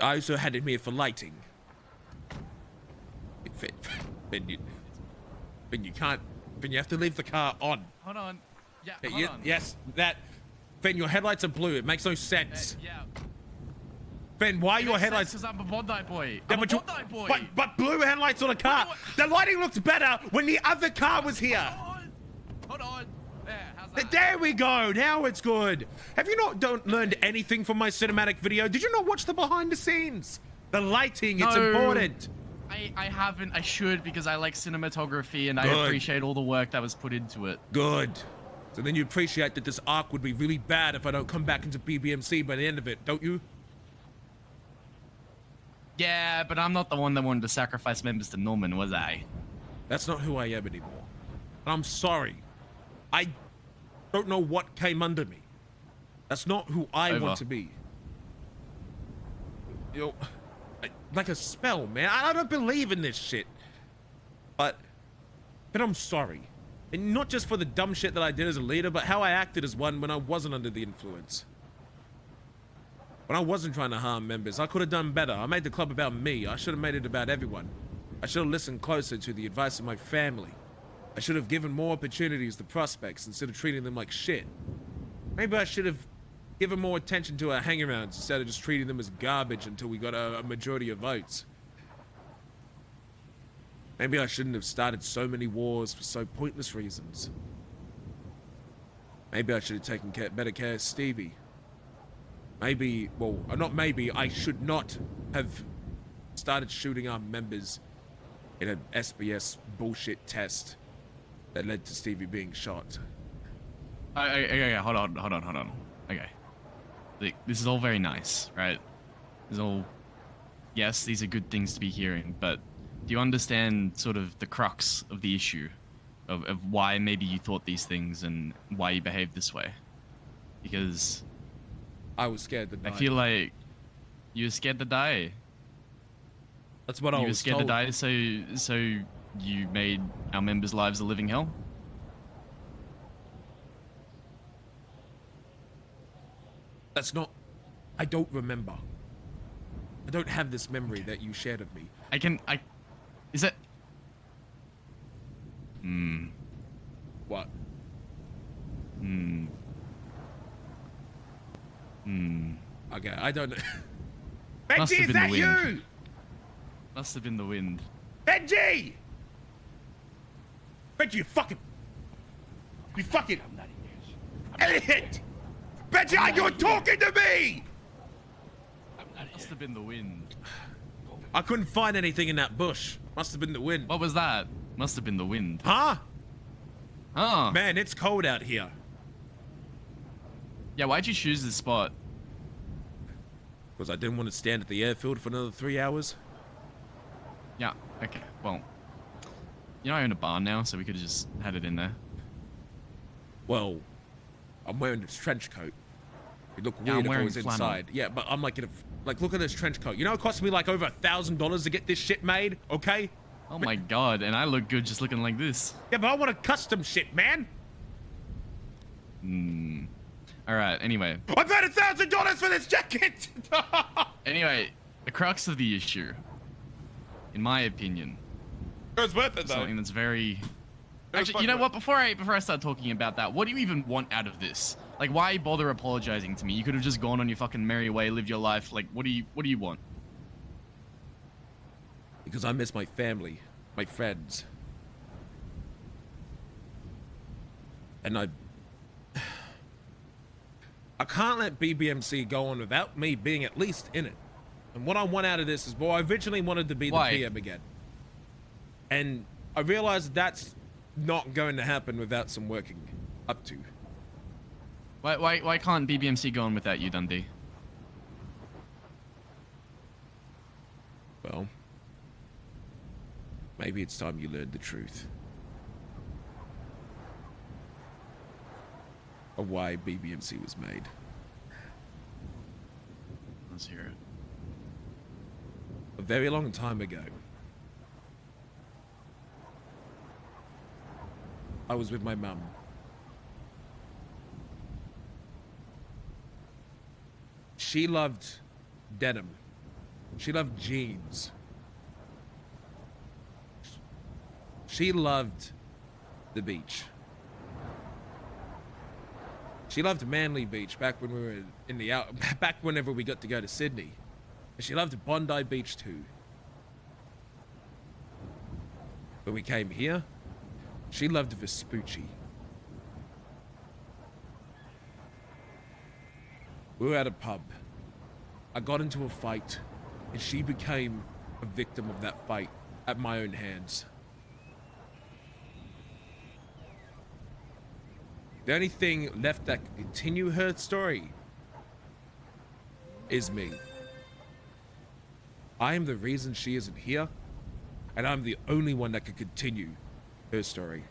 I also had him here for lighting. Ben, you can't. Ben, you have to leave the car on.
Hold on. Yeah, hold on.
Yes, that. Ben, your headlights are blue. It makes no sense.
Yeah.
Ben, why are your headlights?
Because I'm a Bondi boy.
Yeah,
I'm a
but you-
Bondi boy.
But blue headlights on a car. The lighting looks better when the other car was here.
Hold on. There, how's that?
There we go. Now it's good. Have you not learned anything from my cinematic video? Did you not watch the behind the scenes? The lighting, it's
No.
important.
I haven't. I should because I like cinematography and I
Good.
appreciate all the work that was put into it.
Good. So then you appreciate that this arc would be really bad if I don't come back into BBMC by the end of it, don't you?
Yeah, but I'm not the one that wanted to sacrifice members to Norman, was I?
That's not who I am anymore. And I'm sorry. I don't know what came under me. That's not who I
Over.
want to be. You know, like a spell, man. I don't believe in this shit. But I'm sorry. And not just for the dumb shit that I did as a leader, but how I acted as one when I wasn't under the influence. When I wasn't trying to harm members, I could have done better. I made the club about me. I should have made it about everyone. I should have listened closer to the advice of my family. I should have given more opportunities to prospects instead of treating them like shit. Maybe I should have given more attention to our hangarounds instead of just treating them as garbage until we got a majority of votes. Maybe I shouldn't have started so many wars for so pointless reasons. Maybe I should have taken better care of Stevie. Maybe, well, not maybe, I should not have started shooting our members in an SBS bullshit test that led to Stevie being shot.
Okay, hold on. Okay. Look, this is all very nice, right? This is all... Yes, these are good things to be hearing, but do you understand sort of the crux of the issue? Of why maybe you thought these things and why you behaved this way? Because...
I was scared to die.
I feel like you were scared to die.
That's what I
You were
was
scared
told.
to die, so you made our members' lives a living hell?
That's not... I don't remember. I don't have this memory that you shared of me.
Is it...
What? Okay, I don't know.
Must
Benji,
have
is
been
that
the wind.
you?
Must have been the wind.
Benji! Benji, you fucking... Idiot! Benji, are you talking to me?
Must have been the wind.
I couldn't find anything in that bush. Must have been the wind.
What was that? Must have been the wind.
Huh?
Oh.
Man, it's cold out here.
Yeah, why'd you choose this spot?
Because I didn't want to stand at the airfield for another 3 hours.
Yeah, okay, well. You know I own a barn now, so we could have just had it in there.
Well, I'm wearing this trench coat. It'd look
Yeah,
weird
I'm
if I
wearing
was
flannel.
inside. Yeah, but I'm like, look at this trench coat. You know, it cost me like over $1,000 to get this shit made, okay?
Oh my god, and I look good just looking like this.
Yeah, but I want a custom shit, man.
Alright, anyway.
I paid $1,000 for this jacket!
Anyway, the crux of the issue, in my opinion,
It was worth it, though.
something that's very...
was
Actually,
fun
you know
work.
what? Before I start talking about that, what do you even want out of this? Like, why bother apologizing to me? You could have just gone on your fucking merry way, lived your life. Like, what do you want?
Because I miss my family, my friends. And I can't let BBMC go on without me being at least in it. And what I want out of this is, well, I originally wanted to be
Why?
the PM again. And I realized that's not going to happen without some working up to.
Why can't BBMC go on without you, Dundee?
Well, maybe it's time you learned the truth of why BBMC was made.
Let's hear it.
A very long time ago, I was with my mum. She loved denim. She loved jeans. She loved the beach. She loved Manly Beach back when we were in the back whenever we got to go to Sydney. And she loved Bondi Beach too. When we came here, she loved Vespucci. We were at a pub. I got into a fight, and she became a victim of that fight at my own hands. The only thing left that could continue her story is me. I am the reason she isn't here, and I'm the only one that could continue her story.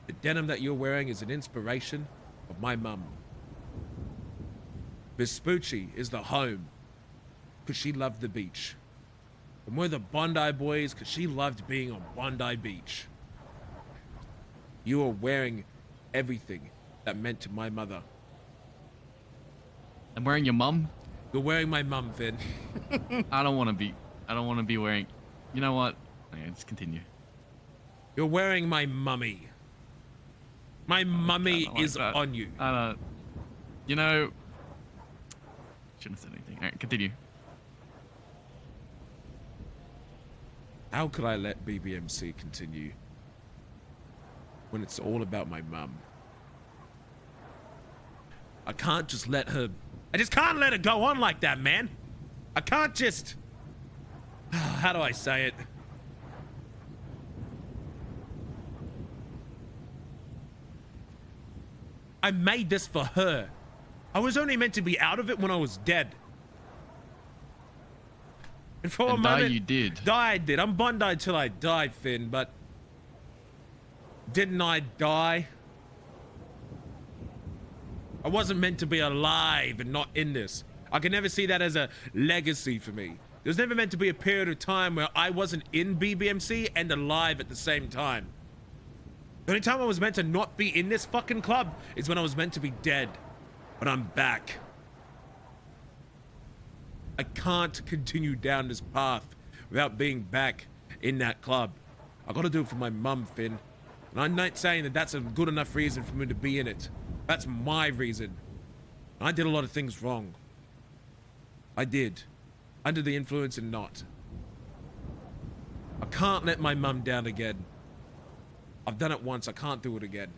The denim that you're wearing is an inspiration of my mum. Vespucci is the home because she loved the beach. And we're the Bondi boys because she loved being on Bondi Beach. You are wearing everything that meant to my mother.
I'm wearing your mum?
You're wearing my mum, Finn.
I don't want to be wearing... You know what? Okay, let's continue.
You're wearing my mummy. My mummy is on you.
You know... Shouldn't have said anything. Alright, continue.
How could I let BBMC continue when it's all about my mum? I can't just let her... I just can't let her go on like that, man. I can't just... How do I say it? I made this for her. I was only meant to be out of it when I was dead. And for a moment,
you did.
I did. I'm Bondi till I die, Finn, but... Didn't I die? I wasn't meant to be alive and not in this. I can never see that as a legacy for me. There's never meant to be a period of time where I wasn't in BBMC and alive at the same time. The only time I was meant to not be in this fucking club is when I was meant to be dead. But I'm back. I can't continue down this path without being back in that club. I gotta do it for my mum, Finn. And I'm not saying that that's a good enough reason for me to be in it. That's my reason. I did a lot of things wrong. I did. Under the influence and not. I can't let my mum down again. I've done it once, I can't do it again.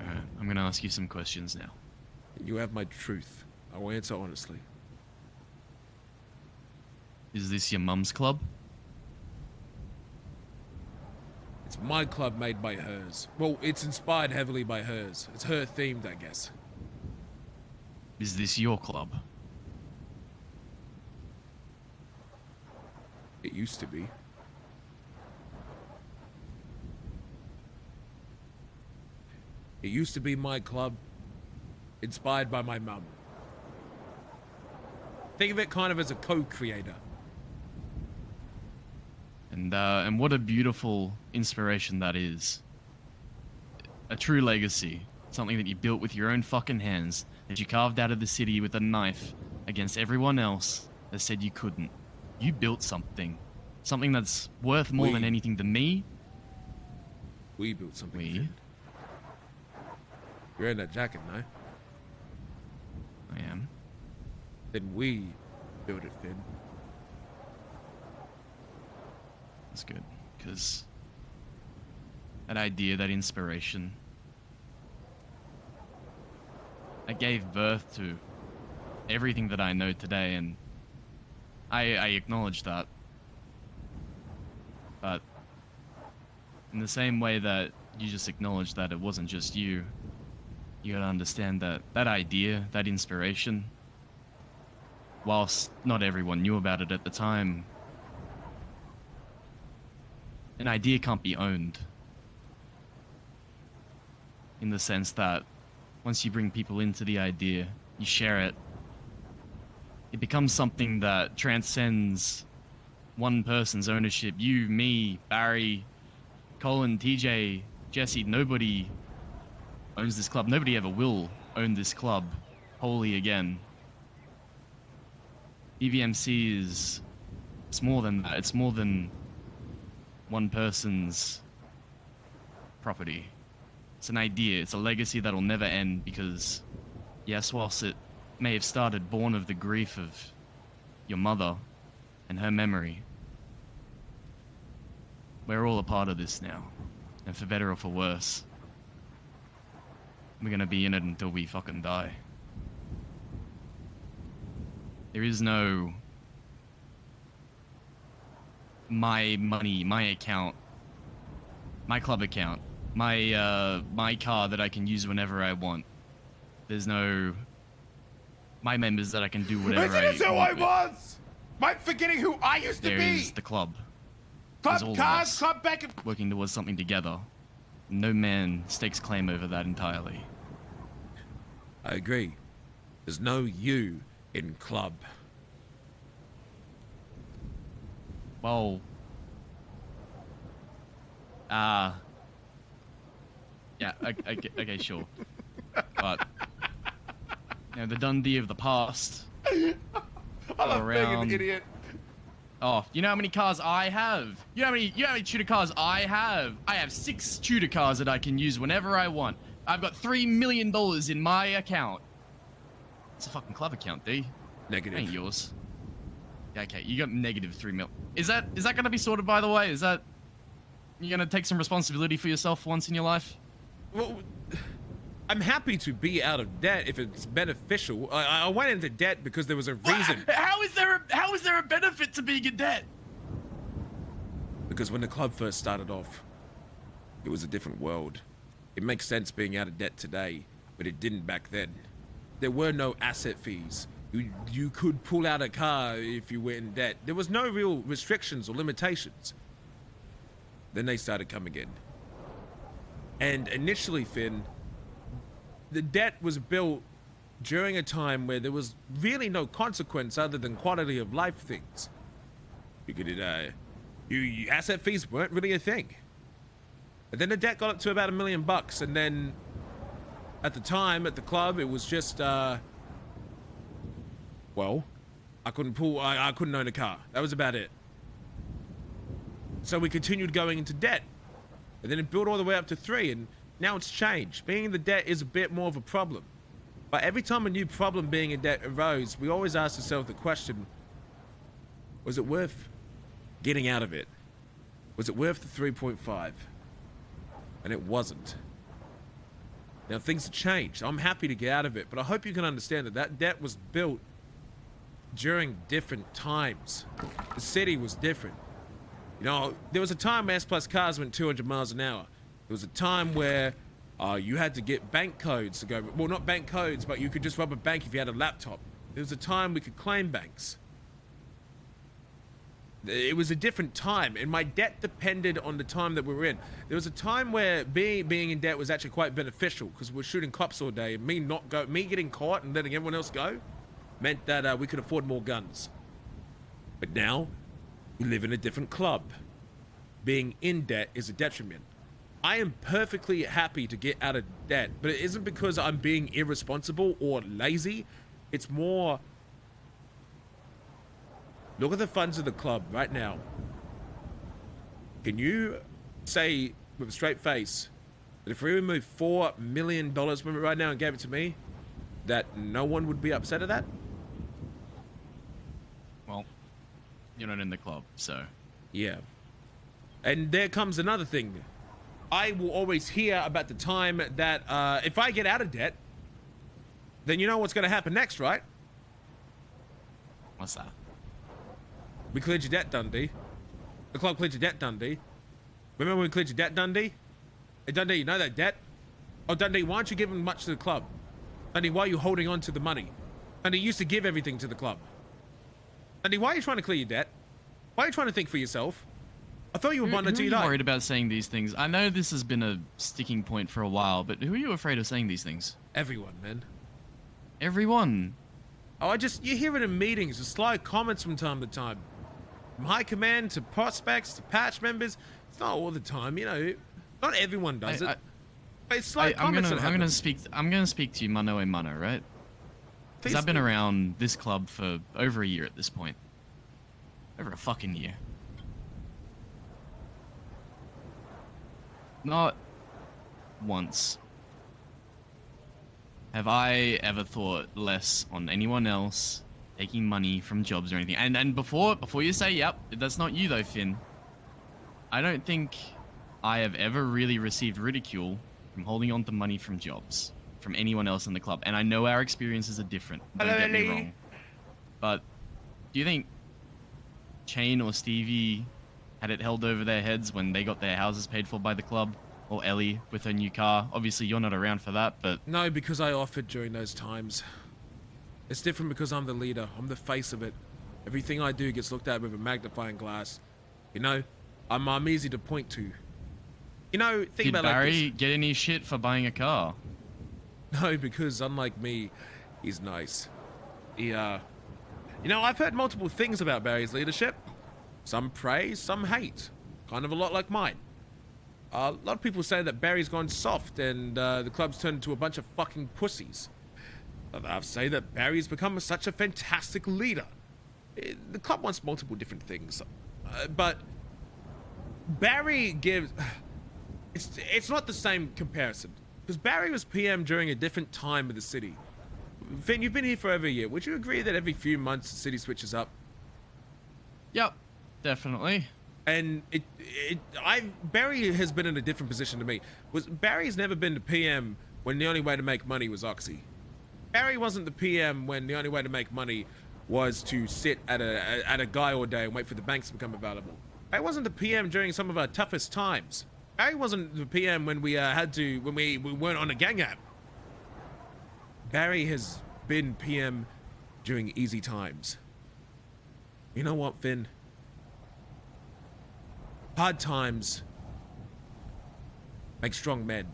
Alright, I'm gonna ask you some questions now.
You have my truth. I will answer honestly.
Is this your mum's club?
It's my club made by hers. Well, it's inspired heavily by hers. It's her themed, I guess.
Is this your club?
It used to be. It used to be my club, inspired by my mum. Think of it kind of as a co-creator.
And what a beautiful inspiration that is. A true legacy. Something that you built with your own fucking hands, that you carved out of the city with a knife against everyone else that said you couldn't. You built something. Something that's worth more than anything to me.
We built something.
We?
Finn. You're in that jacket, no?
I am.
Then we built it, Finn.
That's good, because that idea, that inspiration, that gave birth to everything that I know today, and I acknowledge that. But in the same way that you just acknowledged that it wasn't just you, you gotta understand that that idea, that inspiration, whilst not everyone knew about it at the time, an idea can't be owned. In the sense that once you bring people into the idea, you share it, it becomes something that transcends one person's ownership. You, me, Barry, Colin, TJ, Jesse, nobody owns this club. Nobody ever will own this club wholly again. BBMC is, it's more than that. It's more than one person's property. It's an idea. It's a legacy that'll never end because, yes, whilst it may have started born of the grief of your mother and her memory, we're all a part of this now. And for better or for worse, we're gonna be in it until we fucking die. There is no my money, my account, my club account, my car that I can use whenever I want. There's no my members that I can do whatever I want.
Isn't it who I was? Am I forgetting who I used to
There
be?
is the club. There's all
Club
of
cars,
us
club back and...
working towards something together. No man stakes claim over that entirely.
I agree. There's no you in club.
Well, yeah, okay, sure. But, you know, the Dundee of the past.
I love being
around.
an idiot.
Oh, you know how many cars I have? You know how many tutor cars I have? I have 6 tutor cars that I can use whenever I want. I've got $3 million in my account. It's a fucking club account, D.
Negative.
Ain't yours. Yeah, okay, you got negative 3 mil. Is that gonna be sorted, by the way? Is that... You gonna take some responsibility for yourself for once in your life?
Well, I'm happy to be out of debt if it's beneficial. I went into debt because there was a reason.
How is there a benefit to being in debt?
Because when the club first started off, it was a different world. It makes sense being out of debt today, but it didn't back then. There were no asset fees. You could pull out a car if you were in debt. There was no real restrictions or limitations. Then they started coming in. And initially, Finn, the debt was built during a time where there was really no consequence other than quality of life things. You could, asset fees weren't really a thing. And then the debt got up to about $1 million, and then at the time at the club, it was just, well, I couldn't own a car. That was about it. So we continued going into debt, and then it built all the way up to 3, and now it's changed. Being in the debt is a bit more of a problem. But every time a new problem being in debt arose, we always asked ourselves the question, was it worth getting out of it? Was it worth the 3.5? And it wasn't. Now things have changed. I'm happy to get out of it, but I hope you can understand that that debt was built during different times. The city was different. You know, there was a time where S-Plus cars went 200 miles an hour. There was a time where you had to get bank codes to go, well, not bank codes, but you could just rob a bank if you had a laptop. There was a time we could claim banks. It was a different time, and my debt depended on the time that we were in. There was a time where being in debt was actually quite beneficial because we were shooting cops all day, and me getting caught and letting everyone else go meant that we could afford more guns. But now, we live in a different club. Being in debt is a detriment. I am perfectly happy to get out of debt, but it isn't because I'm being irresponsible or lazy. It's more, look at the funds of the club right now. Can you say with a straight face that if we removed $4 million from it right now and gave it to me, that no one would be upset at that?
Well, you're not in the club, so...
Yeah. And there comes another thing. I will always hear about the time that if I get out of debt, then you know what's going to happen next, right?
What's that?
We cleared your debt, Dundee. The club cleared your debt, Dundee. Remember when we cleared your debt, Dundee? Hey, Dundee, you know that debt? Oh, Dundee, why aren't you giving much to the club? Dundee, why are you holding on to the money? Dundee, you used to give everything to the club. Dundee, why are you trying to clear your debt? Why are you trying to think for yourself? I thought you were bonded
Who
till
are
you
you
died.
worried about saying these things? I know this has been a sticking point for a while, but who are you afraid of saying these things?
Everyone, man.
Everyone.
Oh, you hear it in meetings, just sly comments from time to time. From high command to prospects to patch members. It's not all the time, you know. Not everyone does it. But it's sly comments that
I'm
happen.
gonna speak to you mano a mano, right? Because
Please
I've been
do.
around this club for over a year at this point. Over a fucking year. Not once have I ever thought less on anyone else taking money from jobs or anything. And before you say, yep, that's not you though, Finn. I don't think I have ever really received ridicule from holding on to money from jobs from anyone else in the club. And I know our experiences are different. Don't
Hello,
get me
Ellie.
wrong. But do you think Chain or Stevie had it held over their heads when they got their houses paid for by the club? Or Ellie with her new car? Obviously, you're not around for that, but...
No, because I offered during those times. It's different because I'm the leader. I'm the face of it. Everything I do gets looked at with a magnifying glass. You know, I'm easy to point to. You know, think
Did
about it like
Barry get any shit for buying a car?
this. No, because unlike me, he's nice. You know, I've heard multiple things about Barry's leadership. Some praise, some hate. Kind of a lot like mine. A lot of people say that Barry's gone soft and the club's turned into a bunch of fucking pussies. Others say that Barry's become such a fantastic leader. The club wants multiple different things. But Barry gives... It's not the same comparison. Because Barry was PM during a different time of the city. Finn, you've been here for over a year. Would you agree that every few months the city switches up?
Yep, definitely.
And Barry has been in a different position to me. Barry's never been the PM when the only way to make money was Oxy. Barry wasn't the PM when the only way to make money was to sit at a guy all day and wait for the banks to become available. Barry wasn't the PM during some of our toughest times. Barry wasn't the PM when we weren't on a gang app. Barry has been PM during easy times. You know what, Finn? Hard times make strong men.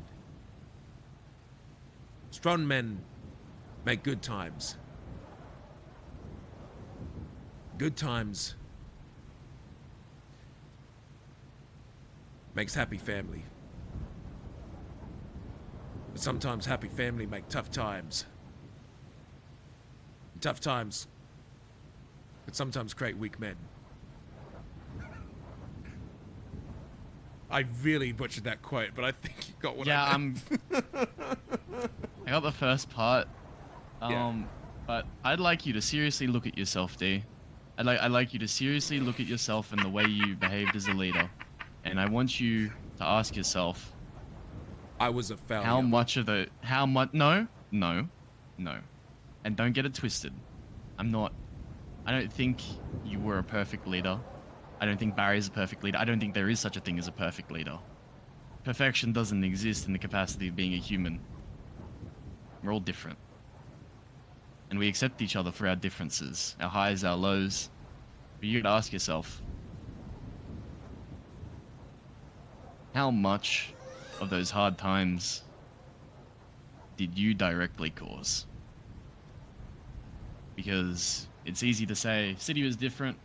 Strong men make good times. Good times makes happy family. But sometimes happy family make tough times. Tough times could sometimes create weak men. I really butchered that quote, but I think you got what I meant.
I got the first part.
Yeah.
But I'd like you to seriously look at yourself, D. I'd like you to seriously look at yourself and the way you behaved as a leader. And I want you to ask yourself,
I was a failure.
No. And don't get it twisted. I don't think you were a perfect leader. I don't think Barry's a perfect leader. I don't think there is such a thing as a perfect leader. Perfection doesn't exist in the capacity of being a human. We're all different. And we accept each other for our differences, our highs, our lows. But you gotta ask yourself, how much of those hard times did you directly cause? Because it's easy to say, city was different,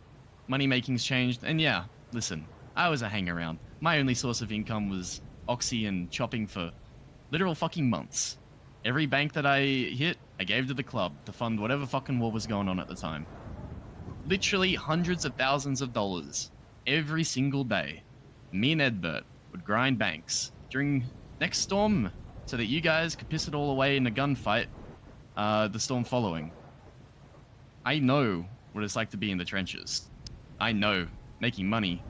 money making's changed, and yeah, listen, I was a hangaround. My only source of income was Oxy and chopping for literal fucking months. Every bank that I hit, I gave to the club to fund whatever fucking war was going on at the time. Literally hundreds of thousands of dollars every single day. Me and Edbert would grind banks during next storm so that you guys could piss it all away in a gunfight the storm following. I know what it's like to be in the trenches. I know making money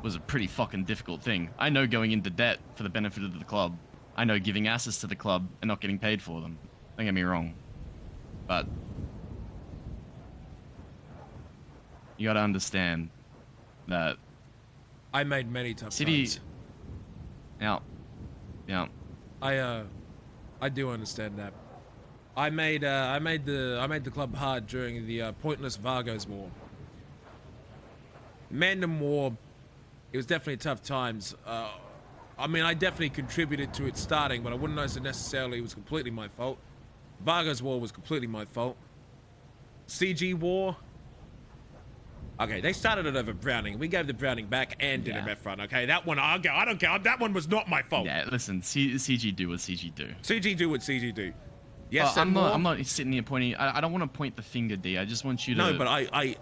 was a pretty fucking difficult thing. I know going into debt for the benefit of the club. I know giving asses to the club and not getting paid for them. Don't get me wrong. But you gotta understand that
I made many tough
city.
times.
Yeah, yeah.
I do understand that. I made the club hard during the pointless Vargos War. Mandem War, it was definitely tough times. I mean, I definitely contributed to it starting, but I wouldn't know so necessarily it was completely my fault. Vargos War was completely my fault. CG War. Okay, they started it over Browning. We gave the Browning back and did a meth run. Okay, that one, I don't care. That one was not my fault.
Yeah, listen, CG do what CG do.
CG do what CG do. Yes,
I'm not sitting here pointing. I don't want to point the finger, D. I just want you to.
No, but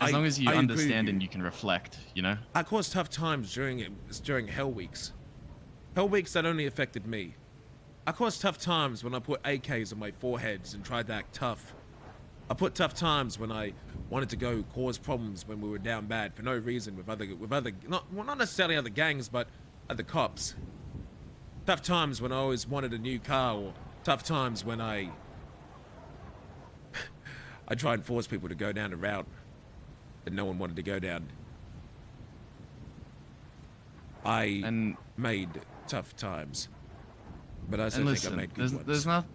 as long as you
I
understand and you can reflect, you know.
I caused tough times during Hell Weeks. Hell Weeks that only affected me. I caused tough times when I put AKs on my foreheads and tried to act tough. I put tough times when I wanted to go cause problems when we were down bad for no reason with other not necessarily other gangs, but other cops. Tough times when I always wanted a new car, or tough times when I try and force people to go down a route that no one wanted to go down. I made tough times, but I also think I made good ones.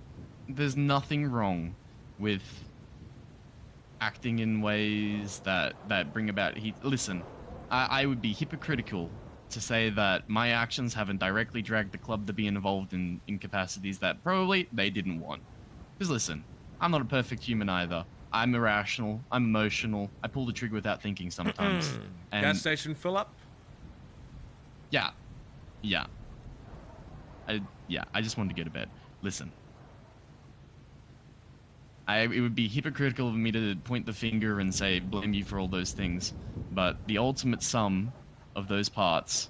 There's nothing wrong with acting in ways that bring about heat. Listen, I would be hypocritical to say that my actions haven't directly dragged the club to be involved in capacities that probably they didn't want. Because listen, I'm not a perfect human either. I'm irrational. I'm emotional. I pull the trigger without thinking sometimes. And
gas station fill up?
Yeah. I just wanted to go to bed. Listen. It would be hypocritical of me to point the finger and say, blame you for all those things. But the ultimate sum of those parts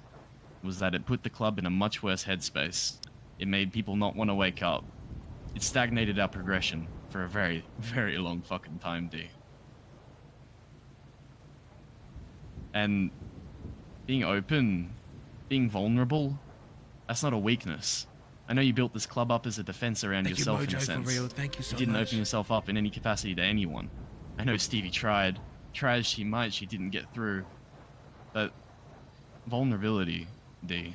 was that it put the club in a much worse headspace. It made people not want to wake up. It stagnated our progression for a very, very long fucking time, D. And being open, being vulnerable, that's not a weakness. I know you built this club up as a defense around yourself in a sense.
Thank you so much.
You didn't open yourself up in any capacity to anyone. I know Stevie tried. Tried as she might, she didn't get through. But vulnerability, D,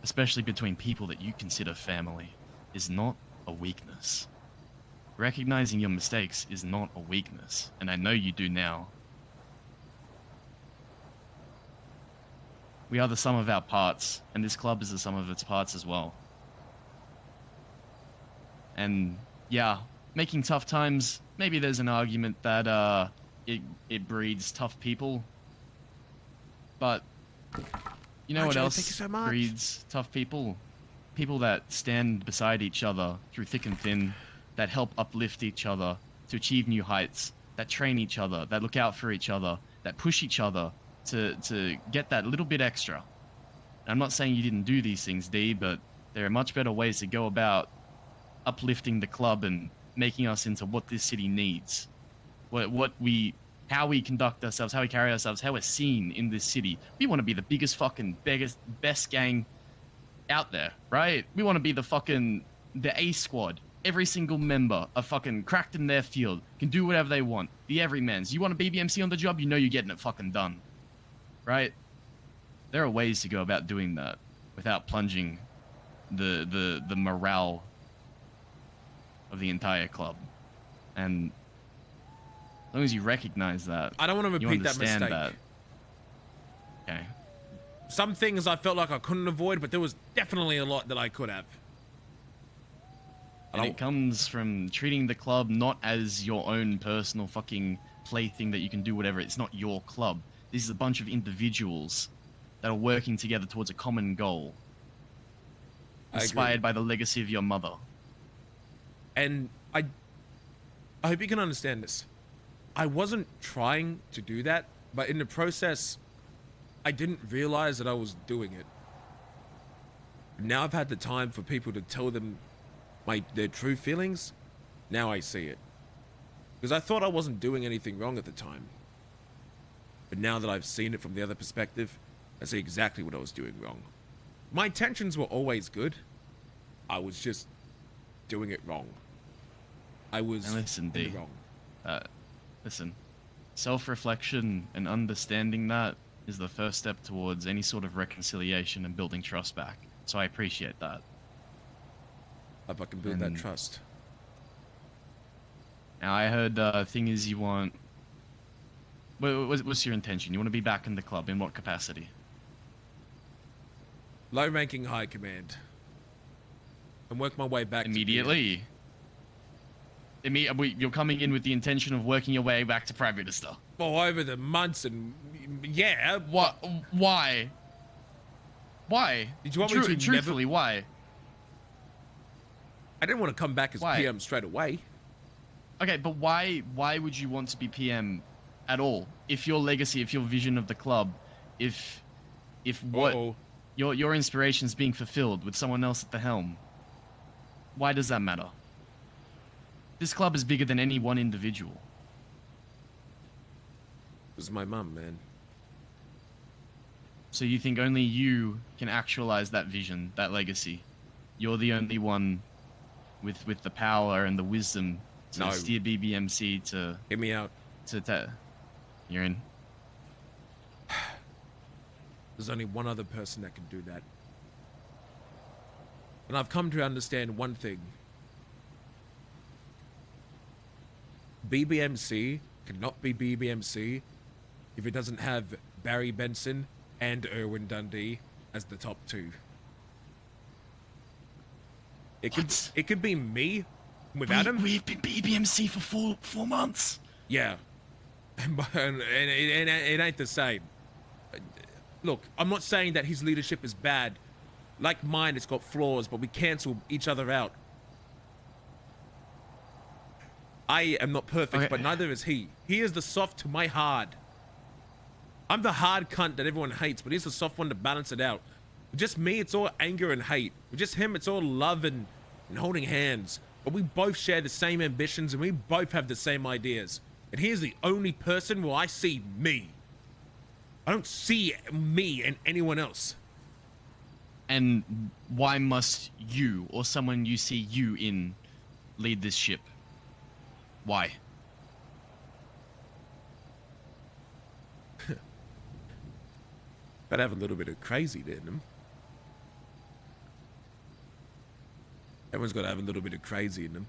especially between people that you consider family, is not a weakness. Recognizing your mistakes is not a weakness, and I know you do now. We are the sum of our parts, and this club is the sum of its parts as well. And yeah, making tough times, maybe there's an argument that it breeds tough people. But you know what else breeds tough people? People that stand beside each other through thick and thin, that help uplift each other to achieve new heights, that train each other, that look out for each other, that push each other to get that little bit extra. And I'm not saying you didn't do these things, D, but there are much better ways to go about uplifting the club and making us into what this city needs. How we conduct ourselves, how we carry ourselves, how we're seen in this city. We want to be the biggest fucking best gang out there, right? We want to be the A squad. Every single member are fucking cracked in their field, can do whatever they want. The everymans. You want a BBMC on the job, you know you're getting it fucking done. Right? There are ways to go about doing that without plunging the morale of the entire club. And as long as you recognize that,
I don't want to repeat that mistake.
Okay.
Some things I felt like I couldn't avoid, but there was definitely a lot that I could have.
And it comes from treating the club not as your own personal fucking plaything that you can do whatever. It's not your club. This is a bunch of individuals that are working together towards a common goal. Inspired by the legacy of your mother.
And I hope you can understand this. I wasn't trying to do that, but in the process, I didn't realize that I was doing it. Now I've had the time for people to tell them their true feelings. Now I see it. Because I thought I wasn't doing anything wrong at the time. But now that I've seen it from the other perspective, I see exactly what I was doing wrong. My intentions were always good. I was just doing it wrong. I was
and listen, D,
wrong.
Listen, self-reflection and understanding that is the first step towards any sort of reconciliation and building trust back. So I appreciate that.
Hope I can build that trust.
Now I heard thing is you want. What's your intention? You want to be back in the club in what capacity?
Low-ranking high command. And work my way back
Immediately. You're coming in with the intention of working your way back to Prime Minister.
Oh, over the months and yeah.
What? Why? Why?
Did you want me to
truthfully? Why?
I didn't want to come back as PM straight away.
Okay, but why would you want to be PM at all? If your legacy, if your vision of the club, if what your inspiration's being fulfilled with someone else at the helm, why does that matter? This club is bigger than any one individual.
It was my mum, man.
So you think only you can actualize that vision, that legacy? You're the only one with the power and the wisdom to steer BBMC to...
Get me out.
You're in.
There's only one other person that can do that. And I've come to understand one thing. BBMC cannot be BBMC if it doesn't have Barry Benson and Irwin Dundee as the top two. It could be me without him.
We've been BBMC for four months.
Yeah. and it ain't the same. Look, I'm not saying that his leadership is bad. Like mine, it's got flaws, but we cancel each other out. I am not perfect, but neither is he. He is the soft to my hard. I'm the hard cunt that everyone hates, but he's the soft one to balance it out. With just me, it's all anger and hate. With just him, it's all love and holding hands. But we both share the same ambitions and we both have the same ideas. And he is the only person where I see me. I don't see me in anyone else.
And why must you, or someone you see you in, lead this ship? Why?
Gotta have a little bit of crazy in them. Everyone's gotta have a little bit of crazy in them.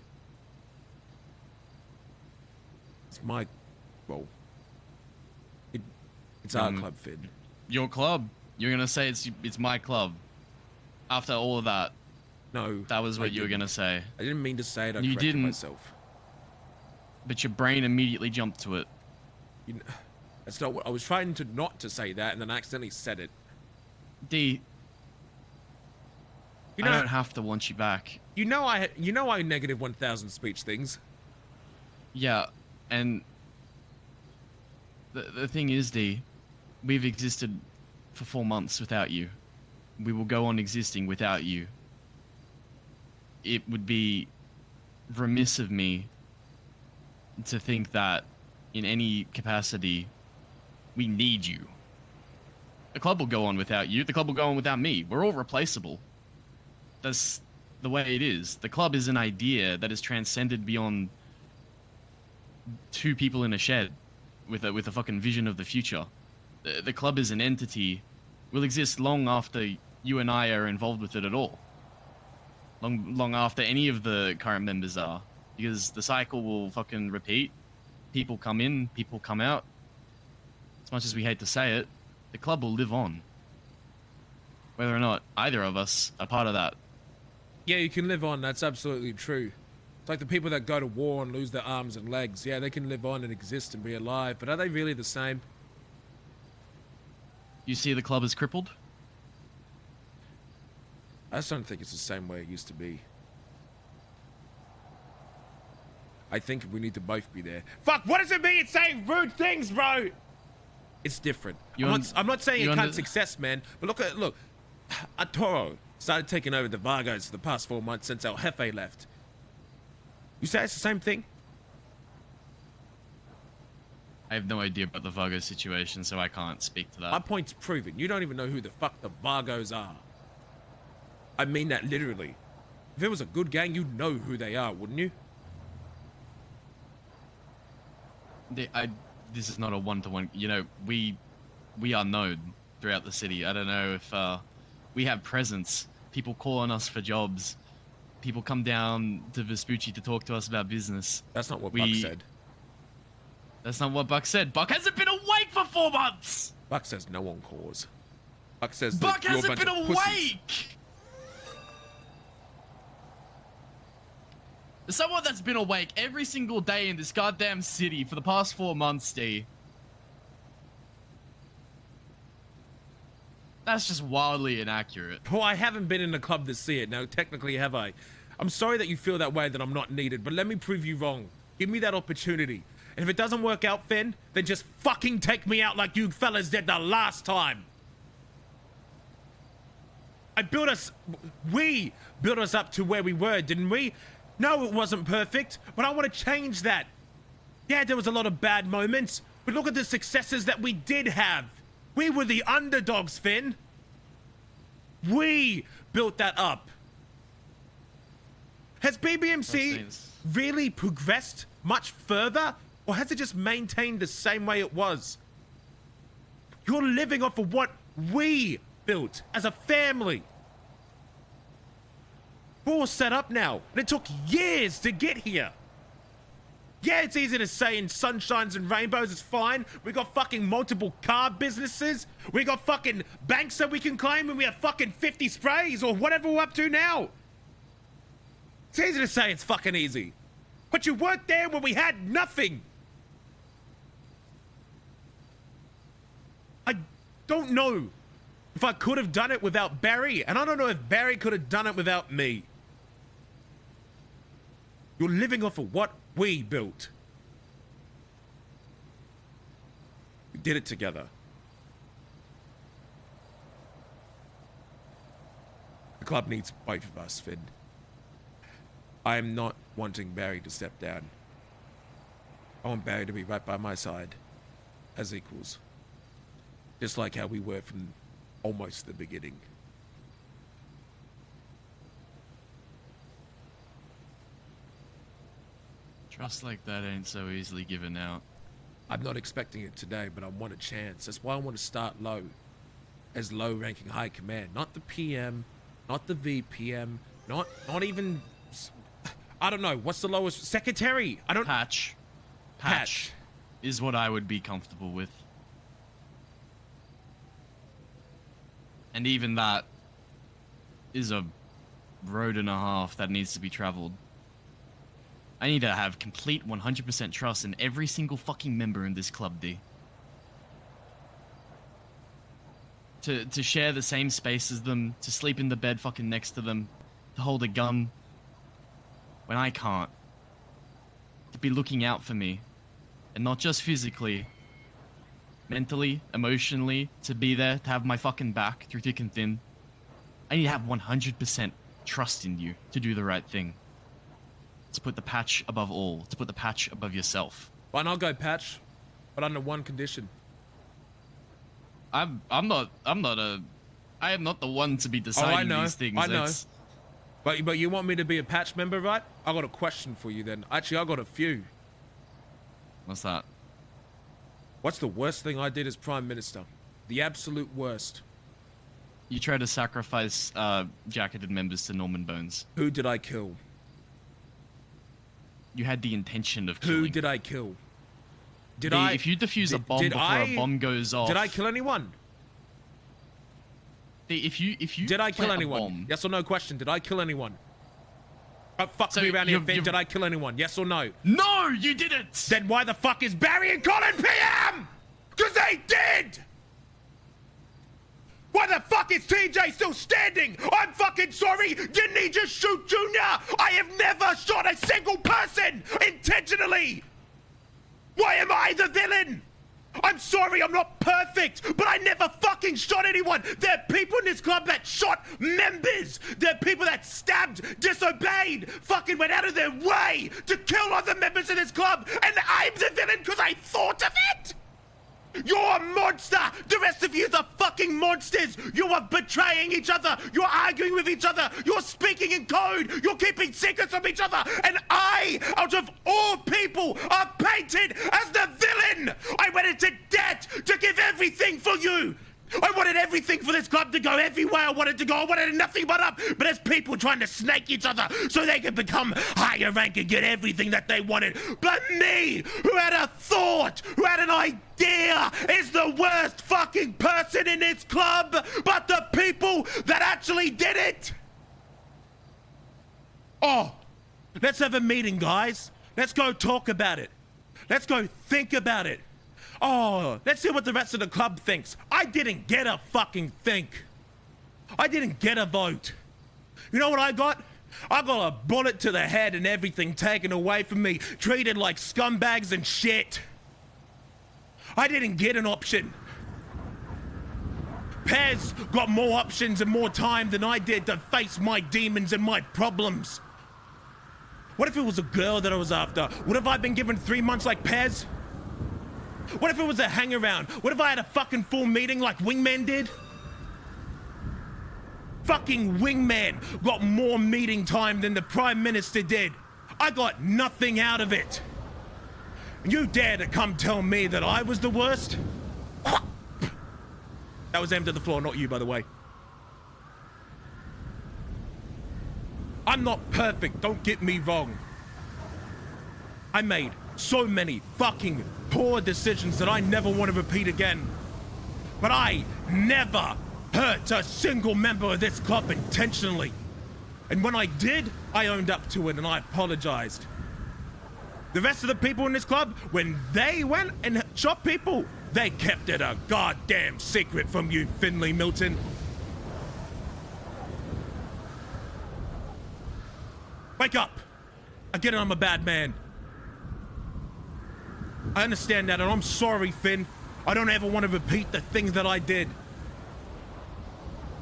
It's my... well... It's our club, Finn.
Your club? You're gonna say it's my club? After all of that?
No.
That was what you were gonna say.
I didn't mean to say it, I
you
corrected
didn't,
myself.
But your brain immediately jumped to it.
You know, that's not what... I was trying to not to say that, and then I accidentally said it.
D...
You know,
I don't have to want you back.
You know I negative 1,000 speech things.
Yeah, and... The thing is, D... We've existed for 4 months without you. We will go on existing without you. It would be remiss of me to think that in any capacity we need you. The club will go on without you. The club will go on without me. We're all replaceable. That's the way it is. The club is an idea that is transcended beyond two people in a shed with a fucking vision of the future. The club is an entity, will exist long after you and I are involved with it at all. Long after any of the current members are. Because the cycle will fucking repeat. People come in, people come out. As much as we hate to say it, the club will live on. Whether or not either of us are part of that.
Yeah, you can live on, that's absolutely true. It's like the people that go to war and lose their arms and legs. Yeah, they can live on and exist and be alive, but are they really the same?
You see the club is crippled?
I just don't think it's the same way it used to be. I think we need to both be there. Fuck, what does it mean saying rude things, bro? It's different. I'm not saying it can't success, man, but look, Arturo started taking over the Vargos for the past 4 months since El Jefe left. You say it's the same thing?
I have no idea about the Vargo situation, so I can't speak to that.
My point's proven. You don't even know who the fuck the Vargos are. I mean that literally. If it was a good gang, you'd know who they are, wouldn't you?
this is not a one-to-one. You know, we are known throughout the city. I don't know if we have presence. People call on us for jobs. People come down to Vespucci to talk to us about business.
That's not what Buck said.
That's not what Buck said. Buck hasn't been awake for 4 months.
Buck says no one calls. Buck says
Buck
that you're a
hasn't
bunch
been
of pussies.
awake. Someone that's been awake every single day in this goddamn city for the past 4 months, D. That's just wildly inaccurate.
Well, I haven't been in a club to see it. Now, technically, have I? I'm sorry that you feel that way, that I'm not needed, but let me prove you wrong. Give me that opportunity. And if it doesn't work out, Finn, then just fucking take me out like you fellas did the last time. We built us up to where we were, didn't we? No, it wasn't perfect, but I want to change that. Yeah, there was a lot of bad moments, but look at the successes that we did have. We were the underdogs, Finn. We built that up. Has BBMC really progressed much further, or has it just maintained the same way it was? You're living off of what we built as a family. We're all set up now, and it took years to get here. Yeah, it's easy to say in sunshines and rainbows, it's fine. We got fucking multiple car businesses. We got fucking banks that we can claim, and we have fucking 50 sprays or whatever we're up to now. It's easy to say it's fucking easy. But you weren't there when we had nothing. I don't know if I could have done it without Barry, and I don't know if Barry could have done it without me. You're living off of what we built. We did it together. The club needs both of us, Finn. I am not wanting Barry to step down. I want Barry to be right by my side as equals. Just like how we were from almost the beginning.
Trust like that ain't so easily given out.
I'm not expecting it today, but I want a chance. That's why I want to start low. As low-ranking high command. Not the PM, not the VPM, not even... I don't know. What's the lowest? Secretary. I don't...
Patch is what I would be comfortable with. And even that is a road and a half that needs to be traveled. I need to have complete 100% trust in every single fucking member in this club, D. To share the same space as them, to sleep in the bed fucking next to them, to hold a gun when I can't. To be looking out for me. And not just physically. Mentally, emotionally, to be there, to have my fucking back through thick and thin. I need to have 100% trust in you to do the right thing. To put the patch above all. To put the patch above yourself.
Fine, I'll go patch. But under one condition.
I am not the one to be deciding these things.
I know. But you want me to be a patch member, right? I got a question for you then. Actually, I got a few.
What's that?
What's the worst thing I did as Prime Minister? The absolute worst.
You tried to sacrifice jacketed members to Norman Bones.
Who did I kill?
You had the intention of killing.
Who did I kill?
If you defuse a bomb before a bomb goes off...
Did I kill anyone?
If you
did I kill
plant a
anyone?
bomb-
Yes or no question. Did I kill anyone? Fuck me around here, Finn. Did I kill anyone? Yes or no?
No, you didn't!
Then why the fuck is Barry and Colin PM? Because they did! Why the fuck is TJ still standing? I'm fucking sorry. Didn't he just shoot Junior? I have never shot a single person intentionally. Why am I the villain? I'm sorry, I'm not perfect, but I never fucking shot anyone. There are people in this club that shot members. There are people that stabbed, disobeyed, fucking went out of their way to kill other members of this club, and I'm the villain because I thought of it? You're a monster! The rest of you are fucking monsters! You are betraying each other! You're arguing with each other! You're speaking in code! You're keeping secrets from each other! And I me, out of all people, are painted as the villain. I went into debt to give everything for you. I wanted everything for this club to go every way I wanted to go. I wanted nothing but up. But there's people trying to snake each other so they can become higher rank and get everything that they wanted. But me, who had a thought, who had an idea, is the worst fucking person in this club. But the people that actually did it. Oh, let's have a meeting, guys. Let's go talk about it. Let's go think about it. Oh, let's see what the rest of the club thinks. I didn't get a fucking think. I didn't get a vote. You know what I got? I got a bullet to the head and everything taken away from me, treated like scumbags and shit. I didn't get an option. Pez got more options and more time than I did to face my demons and my problems. What if it was a girl that I was after? Would have I been given 3 months like Pez? What if it was a hang around? What if I had a fucking full meeting like Wingman did? Fucking Wingman got more meeting time than the Prime Minister did. I got nothing out of it. You dare to come tell me that I was the worst? That was aimed at the floor, not you, by the way. I'm not perfect, don't get me wrong. I made so many fucking poor decisions that I never want to repeat again. But I never hurt a single member of this club intentionally. And when I did, I owned up to it and I apologized. The rest of the people in this club, when they went and shot people, they kept it a goddamn secret from you, Finley Milton. Wake up! I get it, I'm a bad man. I understand that, and I'm sorry, Finn. I don't ever want to repeat the things that I did.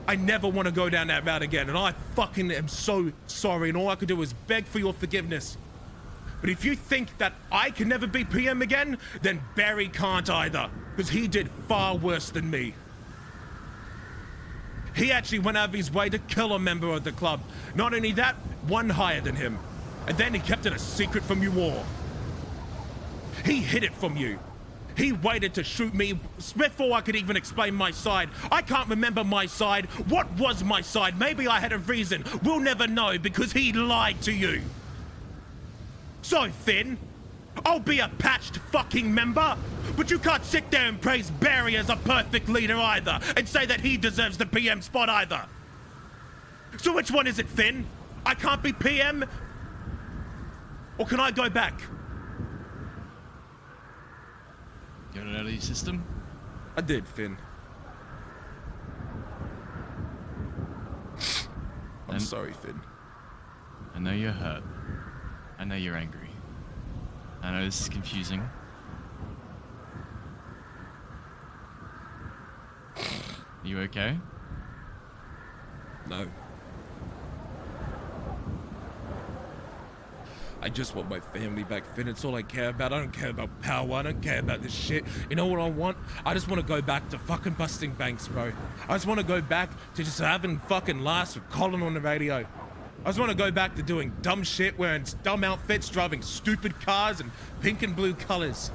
I never want to go down that route again, and I fucking am so sorry, and all I could do is beg for your forgiveness. But if you think that I can never be PM again, then Barry can't either, because he did far worse than me. He actually went out of his way to kill a member of the club. Not only that, one higher than him. And then he kept it a secret from you all. He hid it from you. He waited to shoot me before I could even explain my side. I can't remember my side. What was my side? Maybe I had a reason. We'll never know because he lied to you. So, Finn, I'll be a patched fucking member, but you can't sit there and praise Barry as a perfect leader either, and say that he deserves the PM spot either. So which one is it, Finn? I can't be PM? Or can I go back?
Get it out of your system?
I did, Finn. I'm sorry, Finn.
I know you're hurt. I know you're angry. I know this is confusing. Are you okay?
No. I just want my family back, Finn. It's all I care about. I don't care about power. I don't care about this shit. You know what I want? I just want to go back to fucking busting banks, bro. I just want to go back to just having fucking laughs with Colin on the radio. I just want to go back to doing dumb shit, wearing dumb outfits, driving stupid cars and pink and blue colors.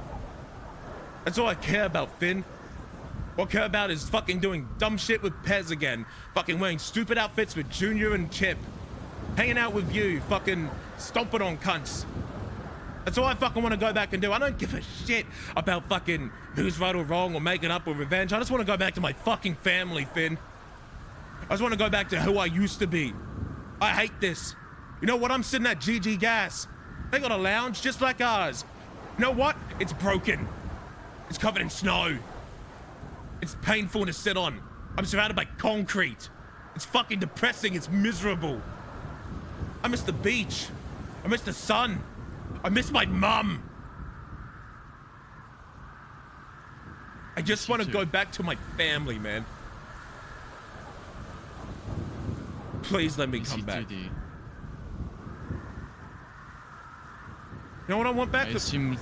That's all I care about, Finn. What I care about is fucking doing dumb shit with Pez again. Fucking wearing stupid outfits with Junior and Chip. Hanging out with you, fucking stomping on cunts. That's all I fucking want to go back and do. I don't give a shit about fucking who's right or wrong or making up or revenge. I just want to go back to my fucking family, Finn. I just want to go back to who I used to be. I hate this. You know what? I'm sitting at GG Gas. They got a lounge just like ours. You know what? It's broken. It's covered in snow. It's painful to sit on. I'm surrounded by concrete. It's fucking depressing. It's miserable. I miss the beach. I miss the sun. I miss my mum. I just want to go back to my family, man. Please let me come back. You know what I want back?
I assume...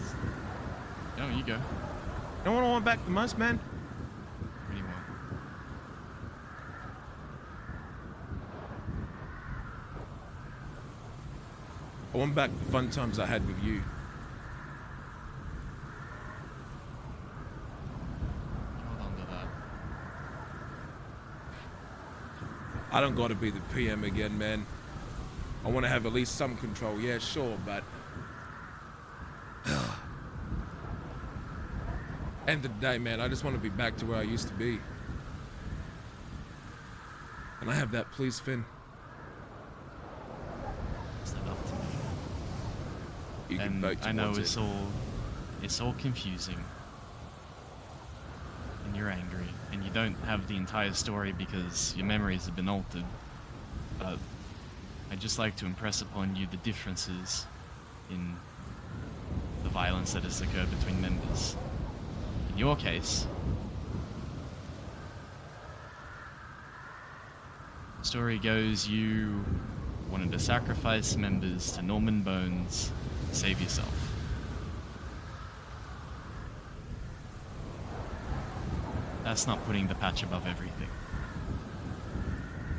No, you go.
You know what I want back the most, man?
What do you want?
I want back the fun times I had with you.
Hold on to that.
I don't gotta be the PM again, man. I want to have at least some control. Yeah, sure, but end of the day, man, I just want to be back to where I used to be. And I have that, please, Finn.
It's not up to me.
You can
And
vote
I know
towards
it's
it.
all confusing. And you're angry, and you don't have the entire story because your memories have been altered. But I'd just like to impress upon you the differences in the violence that has occurred between members. In your case, the story goes you wanted to sacrifice members to Norman Bones to save yourself. That's not putting the patch above everything.